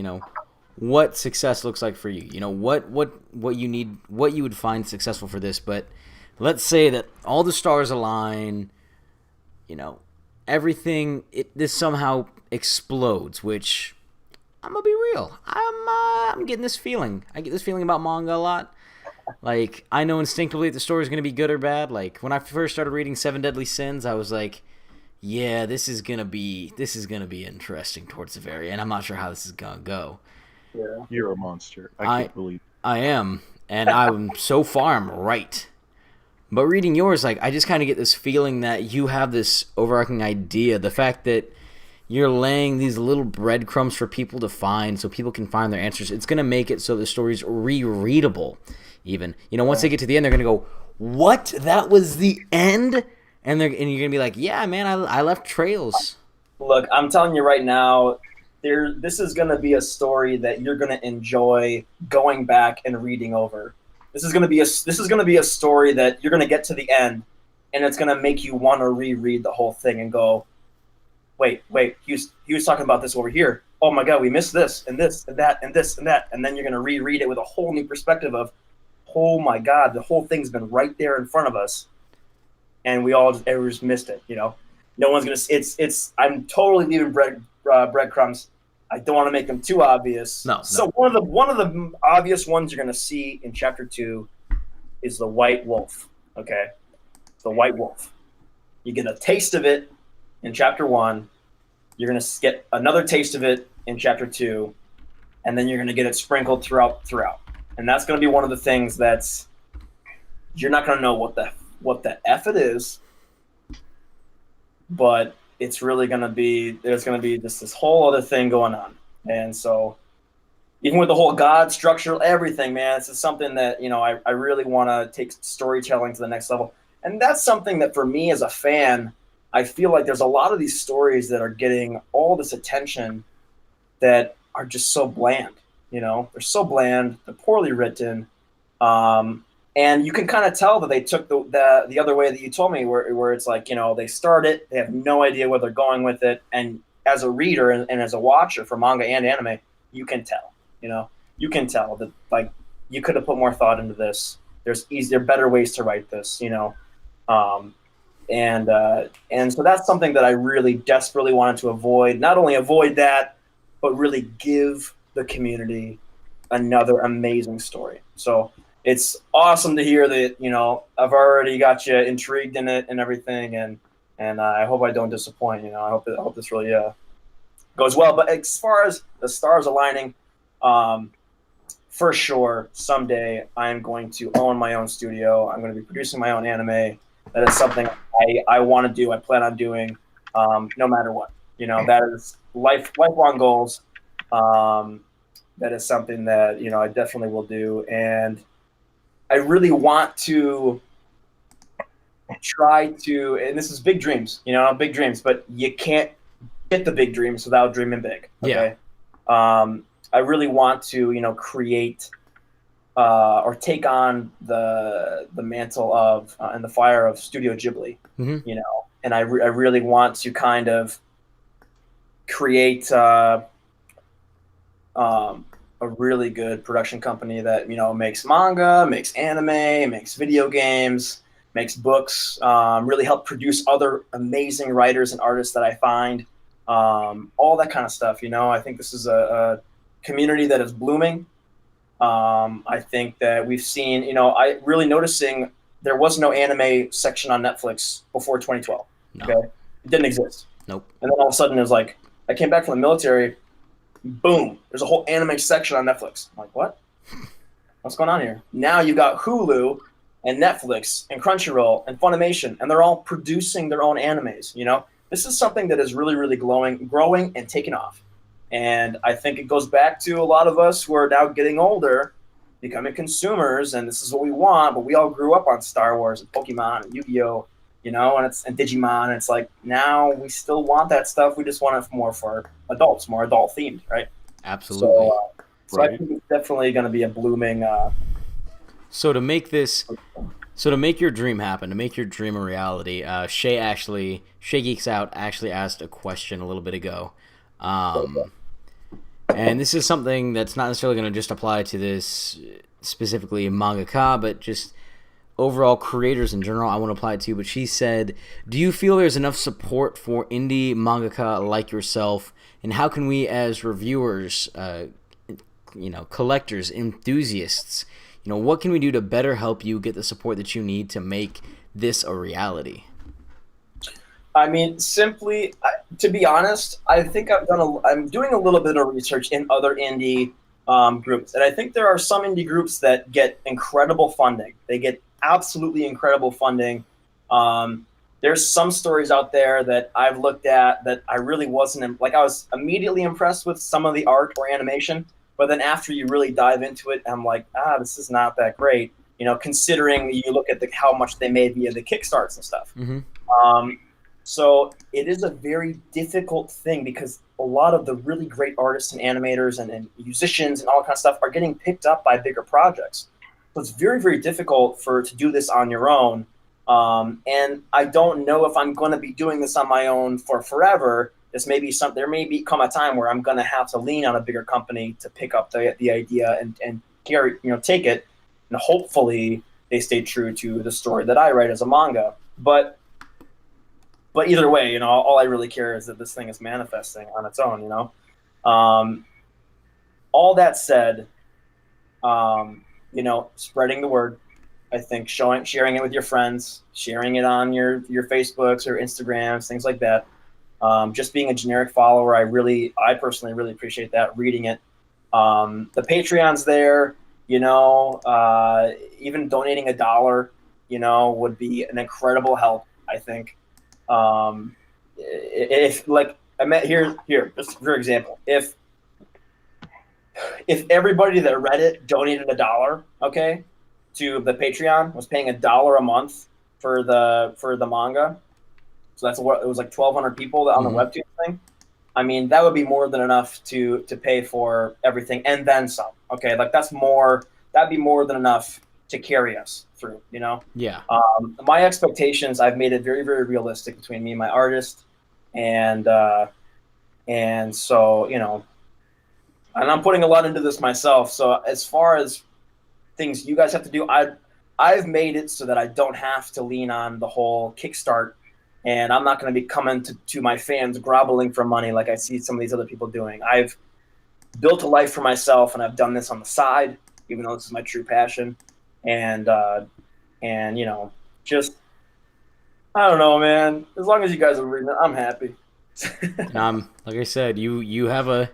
what success looks like for you. What you need, what you would find successful for this. But let's say that all the stars align, everything. This somehow explodes, which I'm gonna be real. I'm getting this feeling. I get this feeling about manga a lot. Like, I know instinctively if the story's gonna be good or bad. Like, when I first started reading Seven Deadly Sins, I was like, yeah, this is gonna be interesting towards the very end. I'm not sure how this is gonna go. Yeah. You're a monster. I can't believe it. I am, and I'm so far I'm right. But reading yours, like, I just kind of get this feeling that you have this overarching idea. The fact that you're laying these little breadcrumbs for people to find so people can find their answers. It's going to make it so the story's rereadable even. Once they get to the end, they're going to go, what? That was the end? And you're going to be like, yeah, man, I left trails. Look, I'm telling you right now, this is going to be a story that you're going to enjoy going back and reading over. This is going to be a story that you're going to get to the end, and it's going to make you want to reread the whole thing and go, wait, he was talking about this over here. Oh my God, we missed this and this and that and this and that. And then you're going to reread it with a whole new perspective of, oh my God, the whole thing's been right there in front of us. And everyone just missed it, No one's going to, I'm totally leaving breadcrumbs. I don't want to make them too obvious. No. So one of the obvious ones you're going to see in chapter 2 is the white wolf, okay? The white wolf. You get a taste of it in chapter 1. You're going to get another taste of it in chapter 2, and then you're going to get it sprinkled throughout. And that's going to be one of the things that's you're not going to know what the F it is, but it's really going to be there's going to be just this whole other thing going on. And so even with the whole God structure, everything, man, this is something that, I really want to take storytelling to the next level. And that's something that for me as a fan, I feel like there's a lot of these stories that are getting all this attention that are just so bland, they're so bland, they're poorly written. And you can kind of tell that they took the other way that you told me, where it's like, they start it, they have no idea where they're going with it. And as a reader and as a watcher for manga and anime, you can tell, you can tell that, like, you could have put more thought into this. There's better ways to write this, and so that's something that I really desperately wanted to avoid. Not only avoid that, but really give the community another amazing story. So it's awesome to hear that, I've already got you intrigued in it and everything, and I hope I don't disappoint. I hope this really goes well. But as far as the stars aligning, for sure, someday I am going to own my own studio. I'm going to be producing my own anime. That is something I want to do. I plan on doing, no matter what. That is lifelong goals. That is something that I definitely will do, and I really want to try to. And this is big dreams, big dreams. But you can't get the big dreams without dreaming big. Okay. Yeah. I really want to, create or take on the mantle of and the fire of Studio Ghibli, you know. And I really want to kind of create a really good production company that, you know, makes manga, makes anime, makes video games, makes books, really help produce other amazing writers and artists that I find, all that kind of stuff. You know, I think this is a community that is blooming. I think that we've seen, you know, I really noticing there was no anime section on Netflix before 2012. No. Okay, it didn't exist. Nope. And then all of a sudden it was like, I came back from the military, boom, there's a whole anime section on Netflix. I'm like, what? What's going on here? Now you've got Hulu and Netflix and Crunchyroll and Funimation, and they're all producing their own animes. You know, this is something that is really, really growing and taking off. And I think it goes back to a lot of us who are now getting older, becoming consumers, and this is what we want. But we all grew up on Star Wars and Pokemon and Yu-Gi-Oh, you know, and Digimon. And it's like, now we still want that stuff. We just want it more for adults, more adult themed, right? Absolutely. So right. I think it's definitely going to be a blooming. So to make your dream happen, to make your dream a reality, Shay Geeks Out actually asked a question a little bit ago, and this is something that's not necessarily going to just apply to this specifically mangaka, but just overall creators in general. I want to apply it to, but she said, "Do you feel there's enough support for indie mangaka like yourself, and how can we as reviewers, collectors, enthusiasts, what can we do to better help you get the support that you need to make this a reality?" I mean, simply, to be honest, I think I'm doing a little bit of research in other indie groups, and I think there are some indie groups that get incredible funding. They get absolutely incredible funding. There's some stories out there that I've looked at that I really wasn't like. I was immediately impressed with some of the art or animation, but then after you really dive into it, I'm like, this is not that great. Considering you look at how much they made via the Kickstarts and stuff. Mm-hmm. So it is a very difficult thing because a lot of the really great artists and animators and musicians and all that kind of stuff are getting picked up by bigger projects. So it's very, very difficult to do this on your own. And I don't know if I'm going to be doing this on my own for forever. There may come a time where I'm going to have to lean on a bigger company to pick up the idea and carry, take it. And hopefully they stay true to the story that I write as a manga. But either way, all I really care is that this thing is manifesting on its own, All that said, spreading the word, I think sharing it with your friends, sharing it on your Facebooks or Instagrams, things like that. Just being a generic follower, I personally really appreciate that, reading it. The Patreon's there, even donating $1, would be an incredible help, I think. If like I met here, just for example, if everybody that read it donated $1, okay, to the Patreon, was paying $1 a month for the manga, so that's what it was, like 1,200 people on the Webtoon thing. I mean, that would be more than enough to pay for everything and then some. Okay, like that'd be more than enough to carry us through, Yeah. My expectations, I've made it very, very realistic between me and my artist, and so and I'm putting a lot into this myself. So as far as things you guys have to do, I've made it so that I don't have to lean on the whole Kickstart, and I'm not going to be coming to my fans groveling for money like I see some of these other people doing. I've built a life for myself, and I've done this on the side, even though this is my true passion. And just, I don't know, man. As long as you guys are reading it, I'm happy. And like I said, you have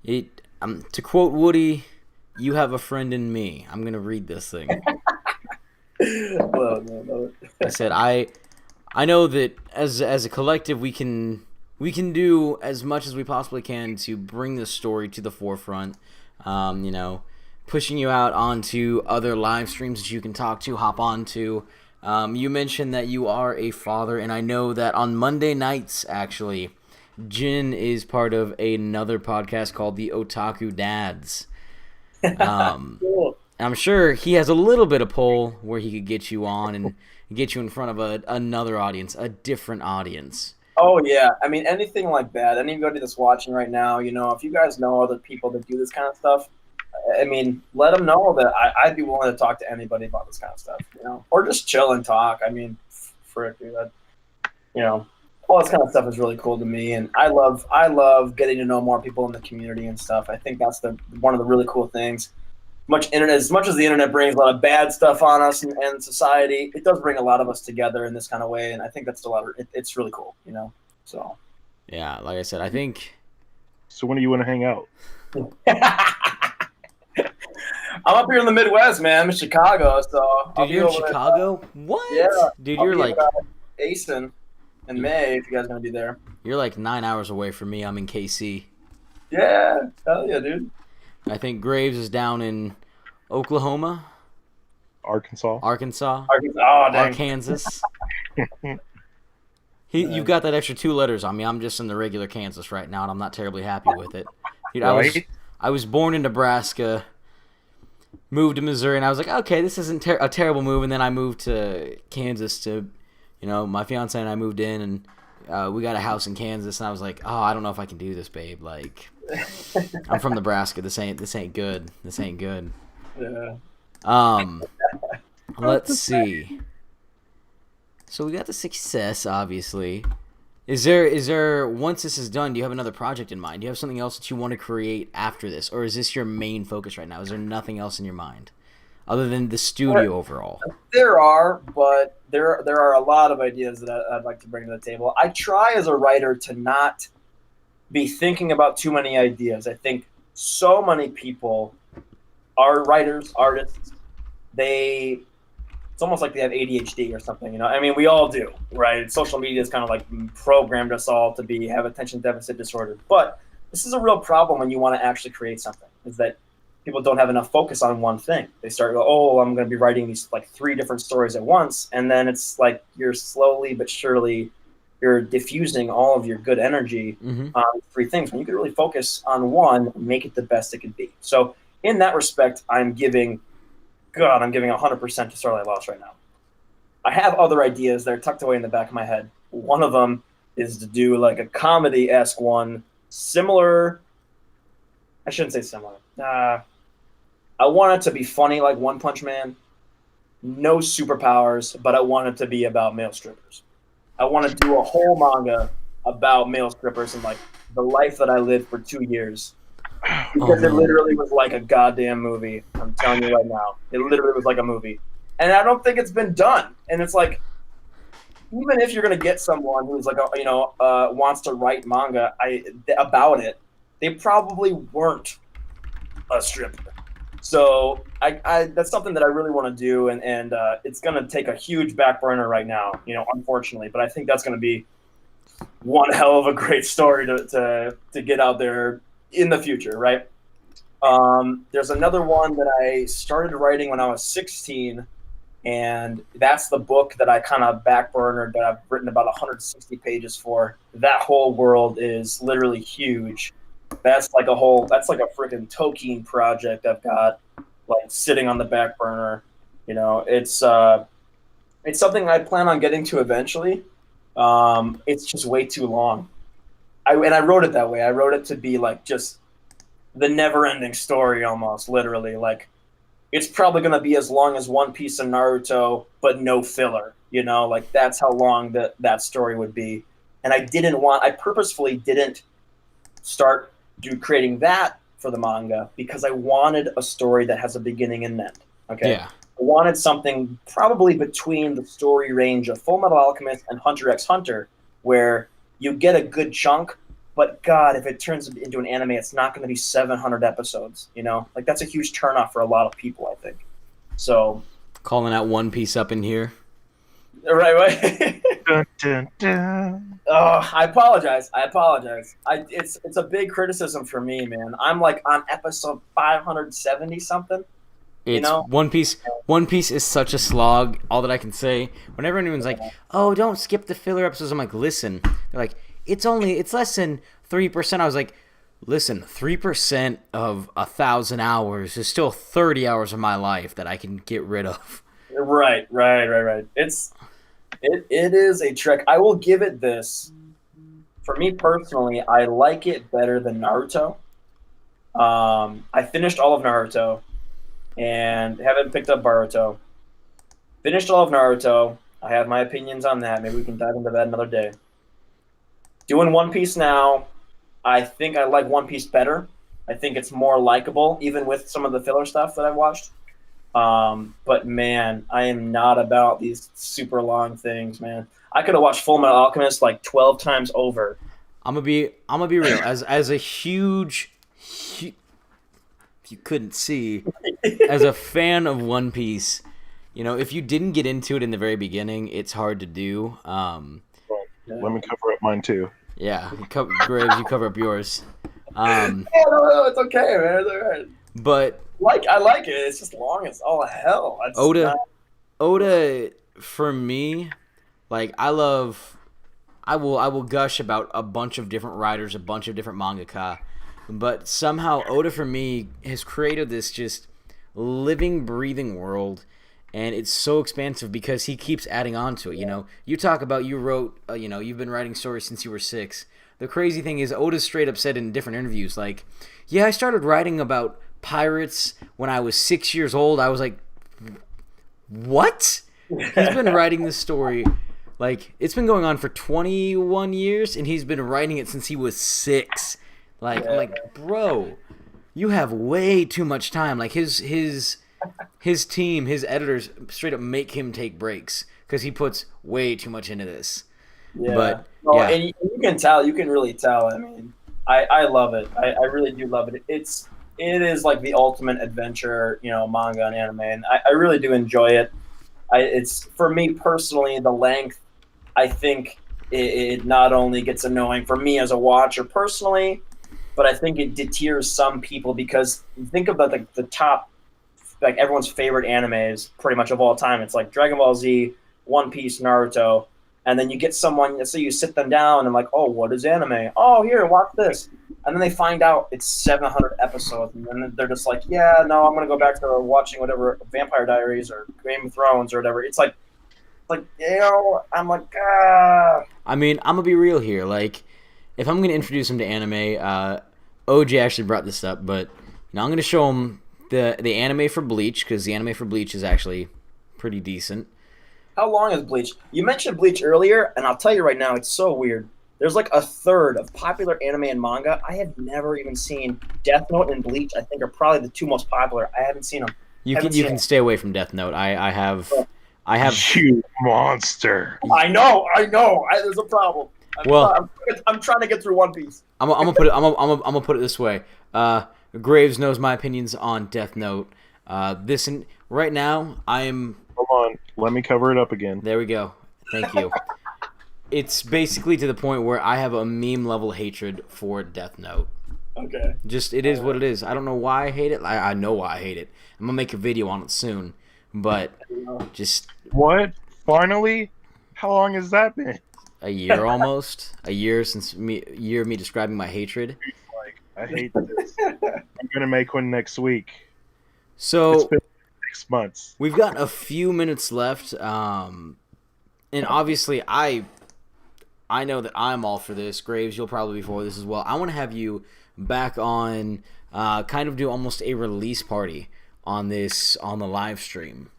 to quote Woody, you have a friend in me. I'm gonna read this thing. Well, no. I said I know that as a collective we can do as much as we possibly can to bring this story to the forefront. Pushing you out onto other live streams that you can hop on to. You mentioned that you are a father, and I know that on Monday nights, actually, Jin is part of another podcast called the Otaku Dads. Cool. I'm sure he has a little bit of pull where he could get you on and get you in front of another audience, a different audience. Oh yeah, I mean anything like that. Anybody that's watching right now, if you guys know other people that do this kind of stuff, I mean, let them know that I'd be willing to talk to anybody about this kind of stuff, or just chill and talk. I mean, frick, dude, all this kind of stuff is really cool to me, and I love getting to know more people in the community and stuff. I think that's one of the really cool things. As much as the internet brings a lot of bad stuff on us and society, it does bring a lot of us together in this kind of way, and I think that's it's really cool, So yeah, like I said, I think. So when do you want to hang out? I'm up here in the Midwest, man. I'm in Chicago, so. Dude, you're in Chicago? What? Yeah. Dude, you're like. Asen in May, if you guys are gonna be there. You're like 9 hours away from me. I'm in KC. Yeah, hell yeah, dude. I think Graves is down in Oklahoma, Arkansas. Oh, dang. Arkansas. You've got that extra 2 letters on me. I'm just in the regular Kansas right now, and I'm not terribly happy with it. Dude, Right? I was born in Nebraska, moved to Missouri, and I was like, okay, this isn't a terrible move. And then I moved to Kansas to, my fiance and I moved in, and we got a house in Kansas, and I was like, oh, I don't know if I can do this, babe. Like, I'm from Nebraska. This ain't good. This ain't good. Yeah. Let's see. So we got the success, obviously. Is there once this is done, do you have another project in mind? Do you have something else that you want to create after this, or is this your main focus right now? Is there nothing else in your mind other than the studio overall? There are, but there are a lot of ideas that I'd like to bring to the table. I try as a writer to not be thinking about too many ideas. I think so many people are writers, artists. It's almost like they have ADHD or something, I mean, we all do, right? Social media has kind of like programmed us all to have attention deficit disorder. But this is a real problem when you want to actually create something, is that people don't have enough focus on one thing. They start, I'm going to be writing these like 3 different stories at once. And then it's like you're slowly but surely, you're diffusing all of your good energy on 3 things when you could really focus on one and make it the best it could be. So in that respect, I'm giving 100% to Starlight Lost right now. I have other ideas that are tucked away in the back of my head. One of them is to do like a comedy-esque one, similar. I shouldn't say similar. I want it to be funny like One Punch Man. No superpowers, but I want it to be about male strippers. I want to do a whole manga about male strippers and like the life that I lived for 2 years. Because it literally was like a goddamn movie. I'm telling you right now. It literally was like a movie. And I don't think it's been done. And it's like, even if you're going to get someone who's like, wants to write manga about it, they probably weren't a stripper. So that's something that I really want to do. And it's going to take a huge back burner right now, unfortunately. But I think that's going to be one hell of a great story to get out there in the future, right? There's another one that I started writing when I was 16, and that's the book that I kind of backburnered that I've written about 160 pages for. That whole world is literally huge. That's like a freaking Tolkien project I've got like sitting on the back burner. It's something I plan on getting to eventually. It's just way too long. I wrote it that way. I wrote it to be like just the never-ending story almost, literally. Like, it's probably going to be as long as One Piece and Naruto, but no filler, Like, that's how long that story would be. And I purposefully didn't start creating that for the manga because I wanted a story that has a beginning and end, okay? Yeah. I wanted something probably between the story range of Fullmetal Alchemist and Hunter x Hunter, where you get a good chunk, but God, if it turns into an anime, it's not going to be 700 episodes, Like, that's a huge turnoff for a lot of people, I think. So... Calling out One Piece up in here. Right. Dun, dun, dun. Oh, I apologize. It's a big criticism for me, man. I'm like on episode 570-something. It's One Piece. One Piece is such a slog. All that I can say. Whenever anyone's like, "Oh, don't skip the filler episodes," I'm like, "Listen." They're like, "It's less than 3%." I was like, Listen, 3% of 1,000 hours is still 30 hours of my life that I can get rid of. Right. It is a trek. I will give it this. For me personally, I like it better than Naruto. I finished all of Naruto and haven't picked up Boruto. Finished all of Naruto. I have my opinions on that. Maybe we can dive into that another day. Doing One Piece now, I think I like One Piece better. I think it's more likable, even with some of the filler stuff that I've watched. But man, I am not about these super long things, man. I could have watched Full Metal Alchemist like 12 times over. I'm gonna be real. As a huge, if you couldn't see, as a fan of One Piece, you know, if you didn't get into it in the very beginning, it's hard to do. Let me cover up mine too. Yeah, Graves, you cover up yours. Yeah, no, it's okay, man. It's all right. But I like it. It's just long as all hell. It's Oda, for me, like I will gush about a bunch of different writers, a bunch of different mangaka, but somehow Oda for me has created this just living, breathing world, and it's so expansive because he keeps adding on to it. You know, you talk about you wrote, you know, you've been writing stories since you were 6. The crazy thing is Oda straight up said in different interviews, like, yeah, I started writing about pirates when I was 6 years old. I was like, what? He's been writing this story, like, it's been going on for 21 years, and he's been writing it since he was 6. Like, I'm like, bro, you have way too much time. Like, his team, his editors, straight up make him take breaks because he puts way too much into this. Yeah. But no, yeah, and you can tell. You can really tell. I mean, I love it. I really do love it. It is like the ultimate adventure, you know, manga and anime, and I really do enjoy it. It's for me personally, the length. I think it not only gets annoying for me as a watcher personally, but I think it deters some people because think about the top, like everyone's favorite animes pretty much of all time. It's like Dragon Ball Z, One Piece, Naruto. And then you get someone, let's say you sit them down and like, oh, what is anime? Oh, here, watch this. And then they find out it's 700 episodes. And then they're just like, yeah, no, I'm going to go back to watching whatever Vampire Diaries or Game of Thrones or whatever. It's like, you know, I'm like, ah. I mean, I'm going to be real here. Like, if I'm going to introduce him to anime, OJ actually brought this up, but now I'm going to show him the anime for Bleach, because the anime for Bleach is actually pretty decent. How long is Bleach? You mentioned Bleach earlier, and I'll tell you right now, it's so weird. There's like a third of popular anime and manga I have never even seen. Death Note and Bleach, I think, are probably the two most popular. I haven't seen them. You can stay away from Death Note. I have. You monster! I know. There's a problem. I'm trying to get through One Piece. I'm gonna put it. I'm gonna put it this way. Graves knows my opinions on Death Note. Right now, I am. Hold on. Let me cover it up again. There we go. Thank you. It's basically to the point where I have a meme level hatred for Death Note. Okay. Just it is what it is. I don't know why I hate it. I know why I hate it. I'm gonna make a video on it soon. But just what? Finally? How long has that been? a year almost. A year since me describing my hatred. Like, I hate this. I'm gonna make one next week. So it's been 6 months. We've got a few minutes left, and obviously I know that I'm all for this. Graves, you'll probably be for this as well. I want to have you back on, kind of do almost a release party on the live stream.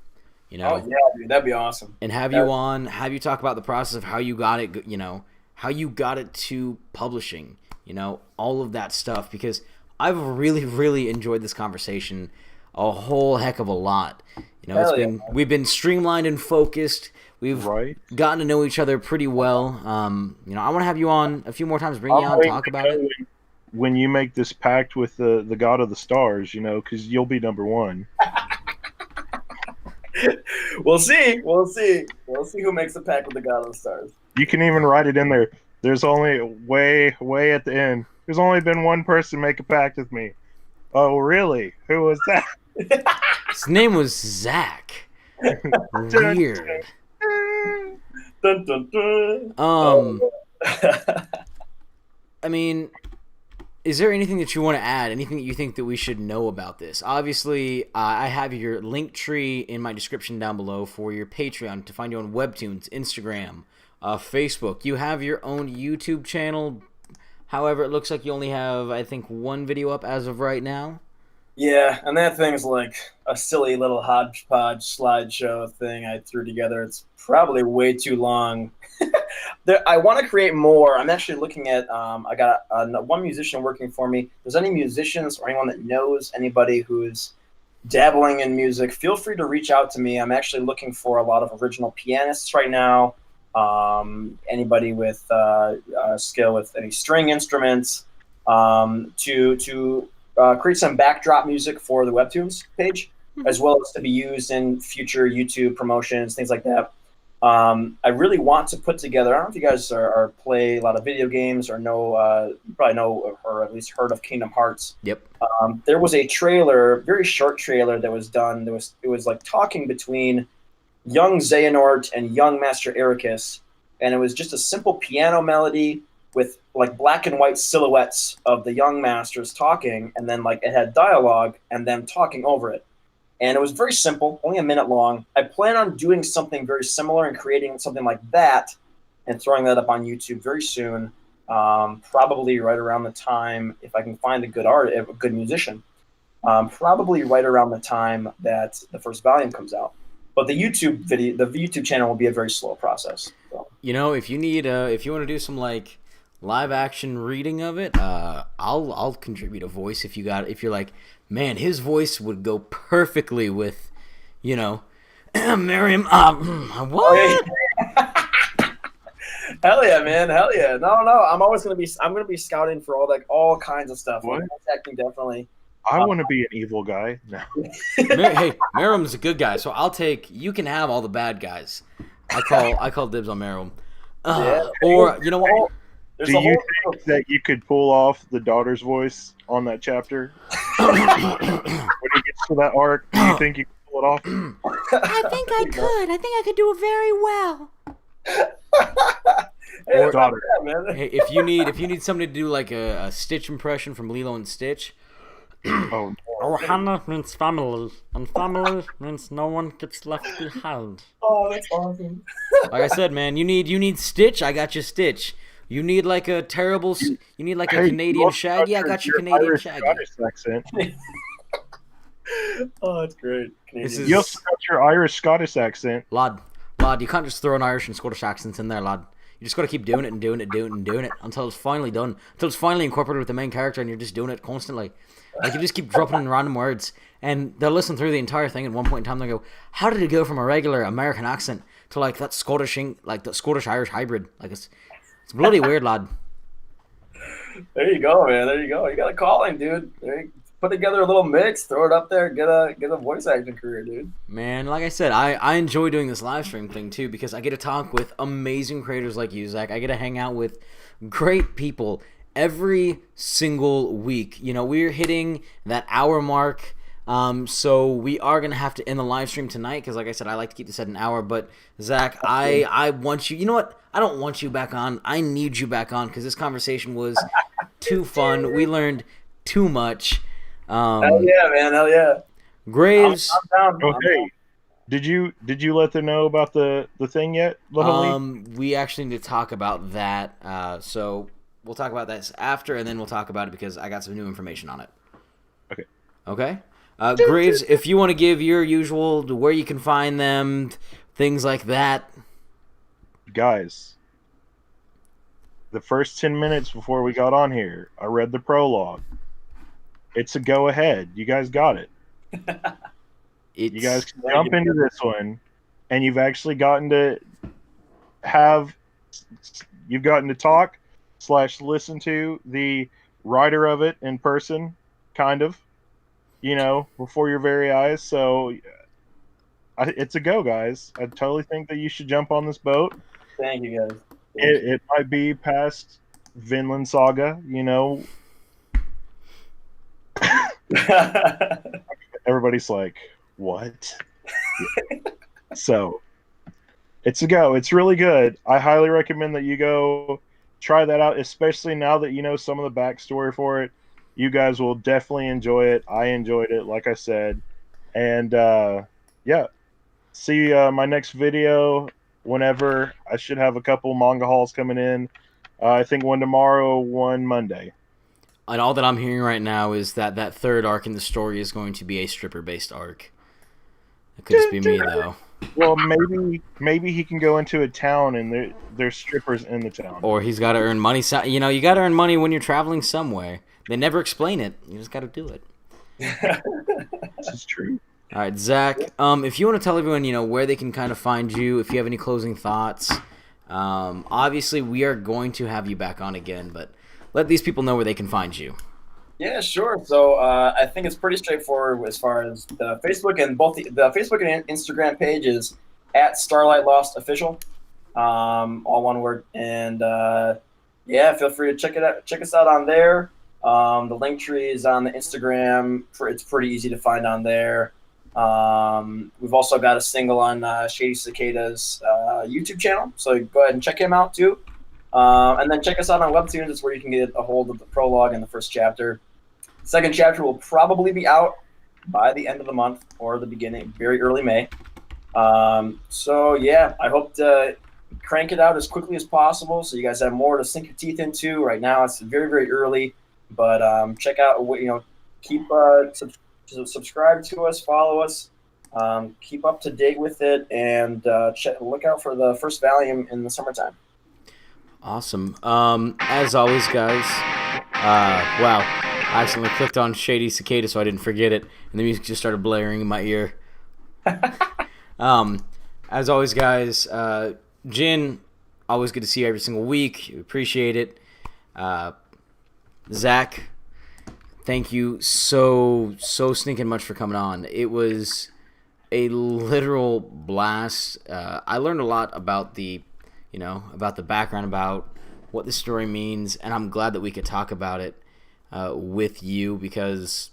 You know? Oh yeah, dude, that'd be awesome. And have you talk about the process of how you got it, you know, how you got it to publishing, you know, all of that stuff, because I've really, really enjoyed this conversation a whole heck of a lot. You know, we've been streamlined and focused. We've gotten to know each other pretty well. You know, I want to have you on a few more times, bring you on, talk about it. When you make this pact with the God of the Stars, you know, because you'll be number one. We'll see who makes the pact with the God of the Stars. You can even write it in there. There's only way at the end. There's only been one person make a pact with me. Oh, really? Who was that? His name was Zach. Weird. Dun, dun, dun. I mean, is there anything that you want to add? Anything that you think that we should know about this? Obviously, I have your LinkTree in my description down below for your Patreon to find you on Webtoons, Instagram, Facebook. You have your own YouTube channel. However, it looks like you only have, I think, one video up as of right now. Yeah, and that thing's like a silly little hodgepodge slideshow thing I threw together. It's probably way too long. I want to create more. I'm actually looking at. I got one musician working for me. If there's any musicians or anyone that knows anybody who's dabbling in music, feel free to reach out to me. I'm actually looking for a lot of original pianists right now. Anybody with skill with any string instruments to create some backdrop music for the Webtoons page, as well as to be used in future YouTube promotions, things like that. I really want to put together. I don't know if you guys are play a lot of video games or know. You probably know or at least heard of Kingdom Hearts. Yep. There was a trailer, very short trailer that was done. It was like talking between young Xehanort and young Master Ericus, and it was just a simple piano melody with like black and white silhouettes of the young masters talking, and then like it had dialogue and them talking over it. And it was very simple, only a minute long. I plan on doing something very similar and creating something like that and throwing that up on YouTube very soon, probably right around the time, if I can find a good musician, probably right around the time that the first volume comes out. But the YouTube channel will be a very slow process. So. You know, if you need, if you want to do some like live action reading of it, I'll contribute a voice if you're like, man, his voice would go perfectly with, you know, Miriam. What? Oh, yeah. Hell yeah, man! Hell yeah! No, I'm gonna be scouting for all kinds of stuff. What? Voice acting, definitely. I want to be an evil guy. No. Hey, Miriam's a good guy, so you can have all the bad guys. I call dibs on Miriam. Yeah. Or you know what? There's Do a you whole think that you could pull off the daughter's voice on that chapter? When he gets to that arc, do you think you can pull it off? I think I could. I think I could do it very well. Hey, daughter. man. Hey, if you need somebody to do like a Stitch impression from Lilo and Stitch. Oh, Oh, Hannah means family, and family means no one gets left behind. Oh, that's awesome. Like I said, man, you need Stitch. I got you Stitch. You need like a terrible. You need like a Canadian Shaggy. I got you Canadian Irish Shaggy. Scottish accent. Oh, that's great. This Canadian. is- You also got your Irish Scottish accent. Lad, you can't just throw an Irish and Scottish accents in there, lad. You just got to keep doing it and doing it and doing it and doing it until it's finally done. Until it's finally incorporated with the main character and you're just doing it constantly. Like you just keep dropping in random words and they'll listen through the entire thing at one point in time. They'll go, how did it go from a regular American accent to like that Scottish Irish hybrid? Like it's bloody weird, lad. There you go, man. There you go. You got a calling, dude. Put together a little mix, throw it up there, get a voice acting career, dude. Man, like I said, I enjoy doing this live stream thing too because I get to talk with amazing creators like you, Zach. I get to hang out with great people every single week. You know, we're hitting that hour mark. So we are going to have to end the live stream tonight because, like I said, I like to keep this at an hour. But, Zach, I want you – you know what? I don't want you back on. I need you back on because this conversation was too fun. We learned too much. Hell yeah, man. Hell yeah. Graves. I'm down. Okay. Did you let them know about the thing yet? We actually need to talk about that. So we'll talk about this after, and then we'll talk about it because I got some new information on it. Okay. Okay. Graves, if you want to give your usual where you can find them, things like that. Guys, the first 10 minutes before we got on here, I read the prologue. It's a go ahead. You guys got it. You guys can jump into this one, and you've actually gotten to talk / listen to the writer of it in person, kind of, you know, before your very eyes. So it's a go, guys. I totally think that you should jump on this boat. Thank you, guys. It might be past Vinland Saga, you know. Everybody's like, what? So it's a go. It's really good. I highly recommend that you go try that out, especially now that you know some of the backstory for it. You guys will definitely enjoy it. I enjoyed it, like I said. And yeah, see my next video whenever. I should have a couple manga hauls coming in. I think one tomorrow, one Monday. And all that I'm hearing right now is that that third arc in the story is going to be a stripper-based arc. It could just be me, though. Well, maybe he can go into a town and there's strippers in the town. Or he's got to earn money. You know, you got to earn money when you're traveling somewhere. They never explain it. You just got to do it. This is true. All right, Zach, if you want to tell everyone, you know, where they can kind of find you, if you have any closing thoughts. Obviously, we are going to have you back on again, but let these people know where they can find you. Yeah, sure. So I think it's pretty straightforward as far as the Facebook and both the Facebook and Instagram pages at Starlight Lost Official, all one word. And yeah, feel free to check it out. Check us out on there. The LinkTree is on the Instagram. It's pretty easy to find on there. We've also got a single on Shady Cicada's YouTube channel, so go ahead and check him out too. And then check us out on Webtoons. It's where you can get a hold of the prologue and the first chapter. The second chapter will probably be out by the end of the month or the beginning, very early May. So yeah, I hope to crank it out as quickly as possible so you guys have more to sink your teeth into. Right now it's very, very early, but check out what, you know, keep subscribe to us, follow us, keep up to date with it, and look out for the first volume in the summertime. Awesome. As always, guys, wow, I accidentally clicked on Shady Cicada so I didn't forget it, and the music just started blaring in my ear. As always, guys, Jin, always good to see you every single week. We appreciate it. Zach, thank you so stinking much for coming on. It was a literal blast. I learned a lot about about the background, about what the story means, and I'm glad that we could talk about it with you, because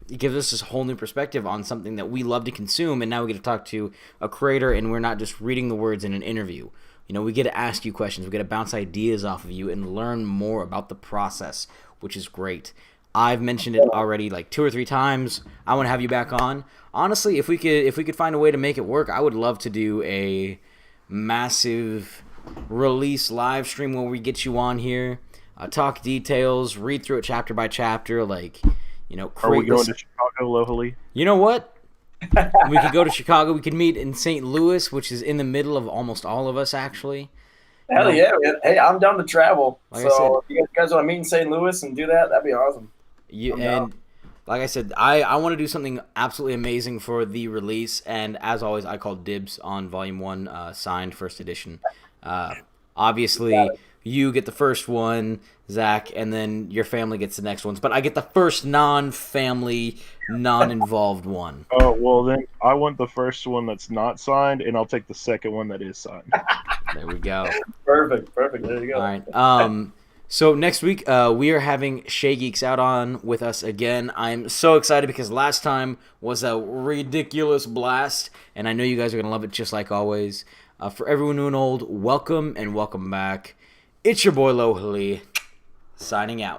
it gives us this whole new perspective on something that we love to consume, and now we get to talk to a creator, and we're not just reading the words in an interview. You know, we get to ask you questions, we get to bounce ideas off of you and learn more about the process, which is great. I've mentioned it already like 2 or 3 times. I want to have you back on. Honestly, if we could find a way to make it work, I would love to do a massive release live stream where we get you on here, talk details, read through it chapter by chapter, like, you know, Are we going to Chicago locally? You know what? We could go to Chicago. We could meet in St. Louis, which is in the middle of almost all of us, actually. Hell yeah, man. Hey, I'm down to travel. Like so if you guys want to meet in St. Louis and do that, that'd be awesome. Like I said, I want to do something absolutely amazing for the release, and as always, I called dibs on Volume 1, signed first edition. Obviously, you get the first one, Zach, and then your family gets the next ones, but I get the first non-family, non-involved one. Oh, well then, I want the first one that's not signed, and I'll take the second one that is signed. There we go. Perfect. There you go. All right. So next week, we are having Shay Geeks out on with us again. I'm so excited because last time was a ridiculous blast, and I know you guys are going to love it just like always. For everyone new and old, welcome and welcome back. It's your boy Lohali, signing out.